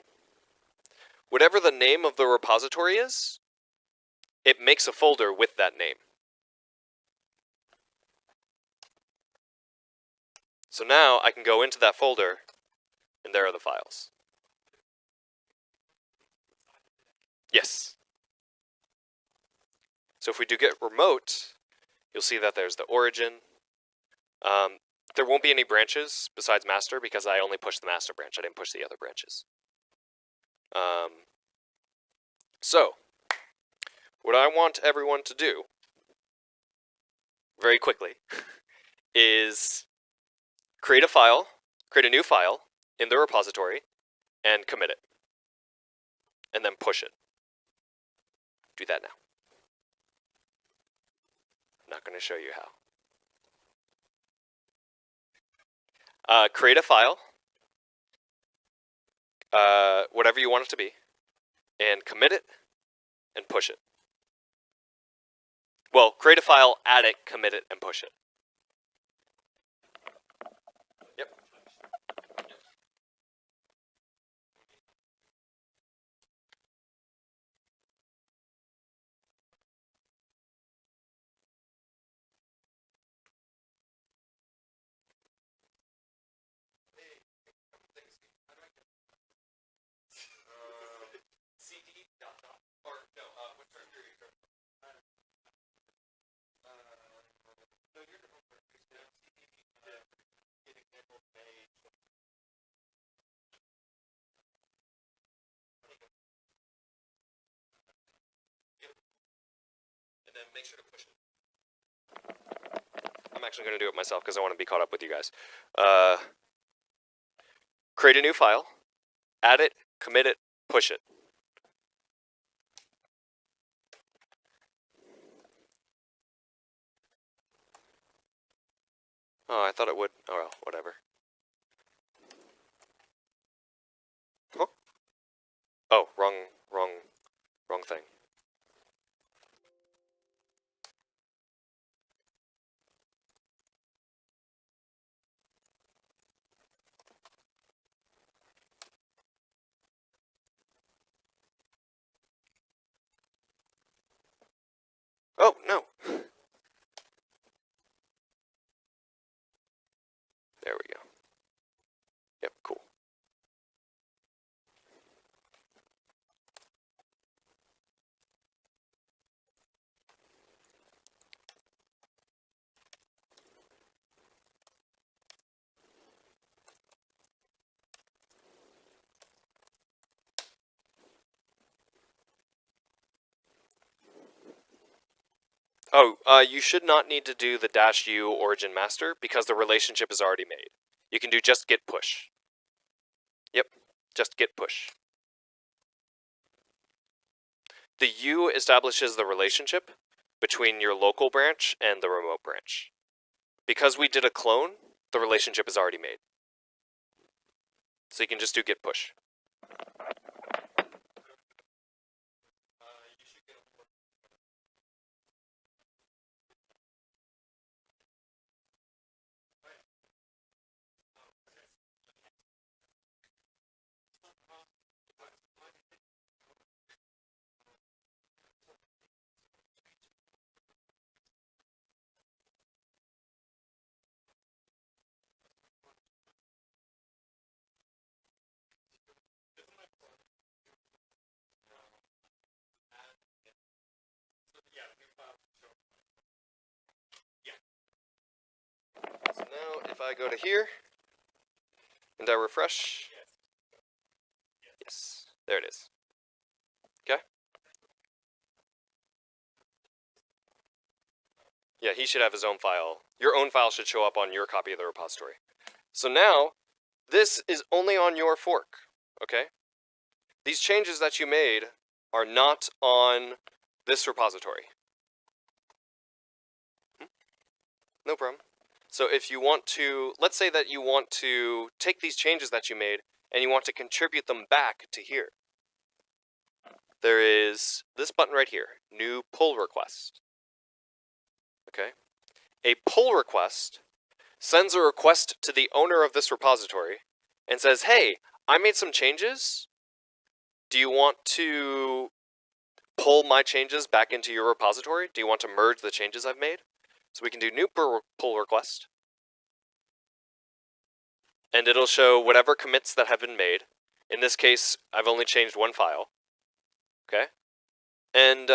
whatever the name of the repository is, it makes a folder with that name. So now I can go into that folder, and there are the files. Yes. So if we do git remote, you'll see that there's the origin. There won't be any branches besides master because I only pushed the master branch. I didn't push the other branches. So, what I want everyone to do, very quickly, is create a new file in the repository, and commit it. And then push it. Do that now. I'm not going to show you how. Create a file, whatever you want it to be, and commit it, and push it. Well, create a file, add it, commit it, and push it. Yep. then make sure to push it. I'm actually going to do it myself because I want to be caught up with you guys. Create a new file, add it, commit it, push it. Oh, I thought it would. Oh, well, whatever. Huh? Oh, wrong thing. Oh, no. There we go. Yep, cool. Oh, you should not need to do the -u origin master because the relationship is already made. You can do just git push. Yep, just git push. The U establishes the relationship between your local branch and the remote branch. Because we did a clone, the relationship is already made. So you can just do git push. So now if I go to here and I refresh, yes, there it is. Okay? Yeah, he should have his own file. Your own file should show up on your copy of the repository. So now, this is only on your fork, okay? These changes that you made are not on this repository. No problem. So if you want to, let's say that you want to take these changes that you made and you want to contribute them back to here. There is this button right here, new pull request. Okay? A pull request sends a request to the owner of this repository and says, hey, I made some changes. Do you want to pull my changes back into your repository? Do you want to merge the changes I've made? So we can do new pull request. And it'll show whatever commits that have been made. In this case, I've only changed one file. Okay? And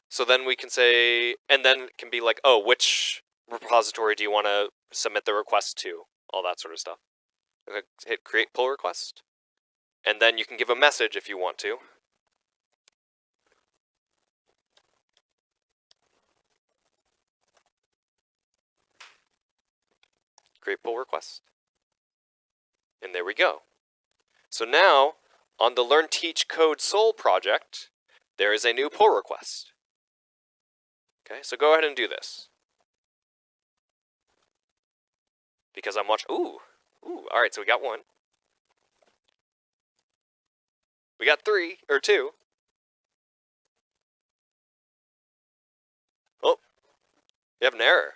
so then we can say, and then it can be like, oh, which repository do you want to submit the request to? All that sort of stuff. Okay, hit create pull request. And then you can give a message if you want to. Create pull request. And there we go. So now, on the Learn Teach Code Seoul project, there is a new pull request. Okay, so go ahead and do this. Because I'm watching, ooh, all right, so we got one. We got 3, or 2. Oh, you have an error.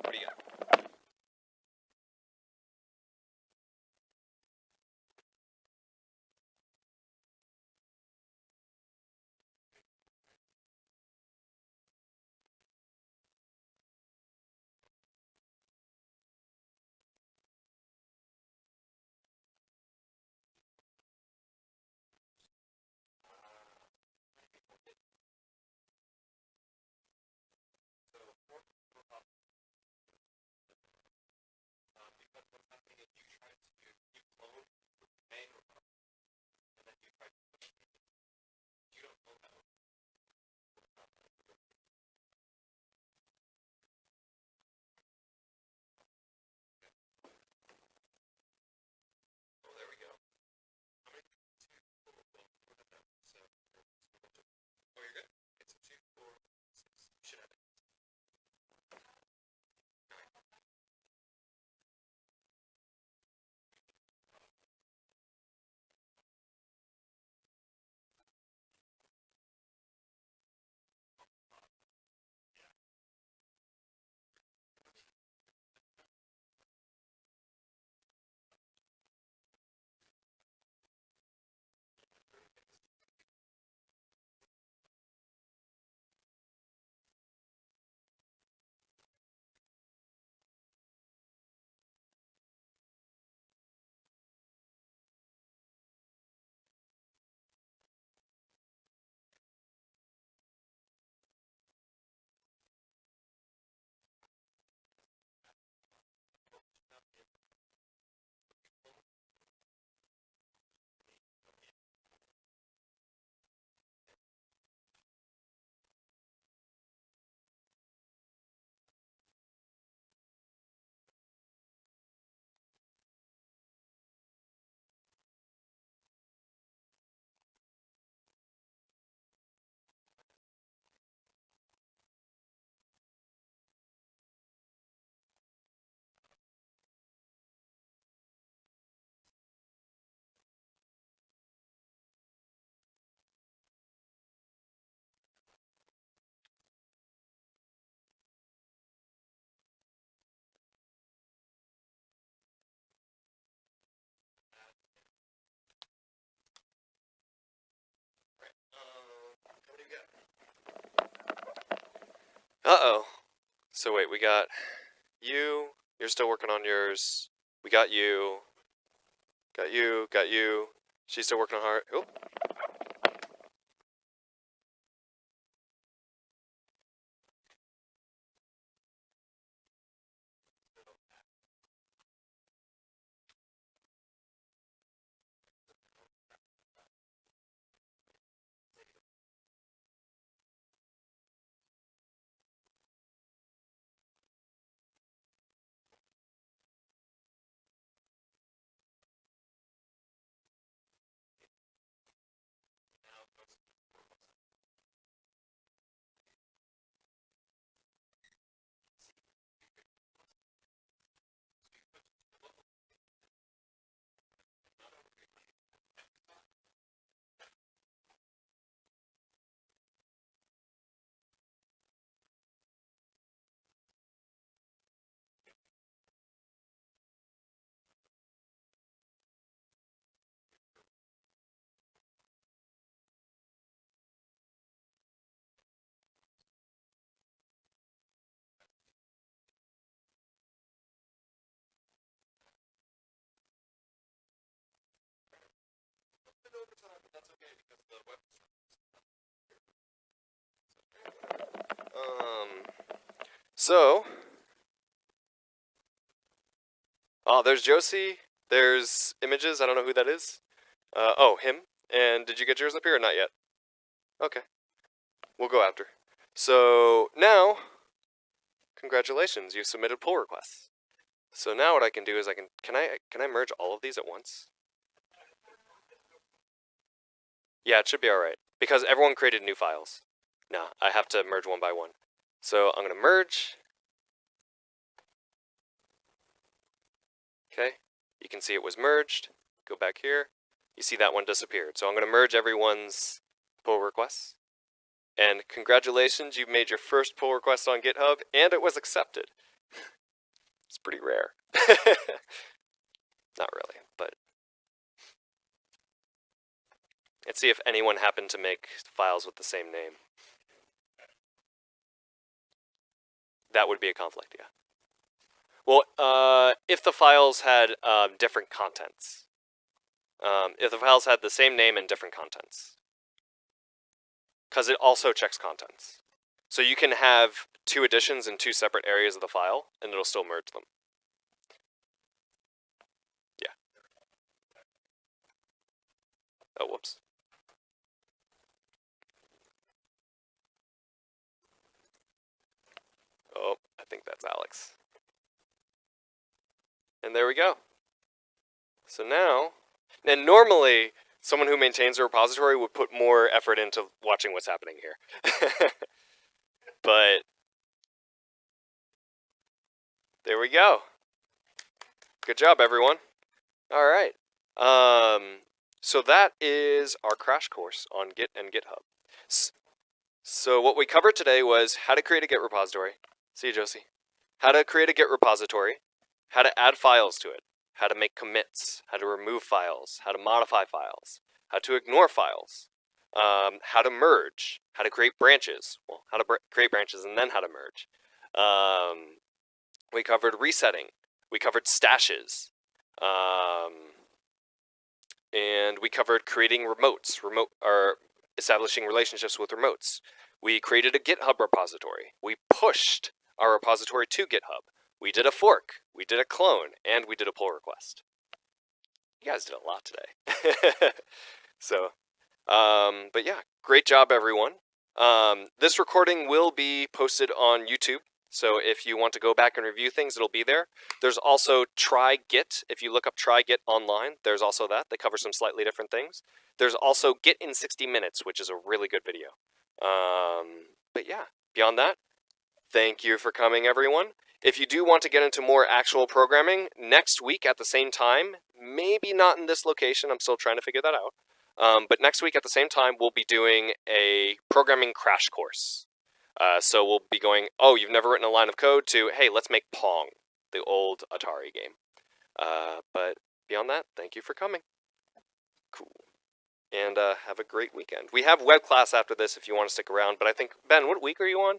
What do you got? Uh-oh. So wait, we got you. You're still working on yours. We got you. Got you. Got you. She's still working on her. Oh. So, oh, there's Josie. There's Images. I don't know who that is. Oh, him. And did you get yours up here or not yet? Okay. We'll go after. So now, congratulations, you submitted pull requests. So now what I can do is can I merge all of these at once? Yeah, it should be alright. Because everyone created new files. No, I have to merge one by one. So I'm gonna merge. Okay, you can see it was merged. Go back here. You see that one disappeared. So I'm gonna merge everyone's pull requests. And congratulations, you've made your first pull request on GitHub, and it was accepted. It's pretty rare. Not really, but let's see if anyone happened to make files with the same name. That would be a conflict, yeah. Well, if the files had different contents. If the files had the same name and different contents. Because it also checks contents. So you can have two editions in two separate areas of the file, and it'll still merge them. Yeah. Oh, whoops. Oh, I think that's Alex. And there we go. So now, and normally, someone who maintains a repository would put more effort into watching what's happening here. But there we go. Good job, everyone. All right. So that is our crash course on Git and GitHub. So what we covered today was how to create a Git repository. See you, Josie. How to create a Git repository, how to add files to it, how to make commits, how to remove files, how to modify files, how to ignore files, how to merge, how to create branches. Well, how to create branches and then how to merge. We covered resetting. We covered stashes. And we covered creating remotes, or establishing relationships with remotes. We created a GitHub repository. We pushed our repository to GitHub. We did a fork, we did a clone, and we did a pull request. You guys did a lot today. So, but yeah, great job, everyone. This recording will be posted on YouTube. So if you want to go back and review things, it'll be there. There's also Try Git. If you look up Try Git online, there's also that. They cover some slightly different things. There's also Git in 60 Minutes, which is a really good video. But yeah, beyond that, thank you for coming, everyone. If you do want to get into more actual programming, next week at the same time, maybe not in this location, I'm still trying to figure that out. But next week at the same time, we'll be doing a programming crash course. So we'll be going, oh, you've never written a line of code, to, hey, let's make Pong, the old Atari game. But beyond that, thank you for coming. Cool. And have a great weekend. We have web class after this if you want to stick around, but I think, Ben, what week are you on?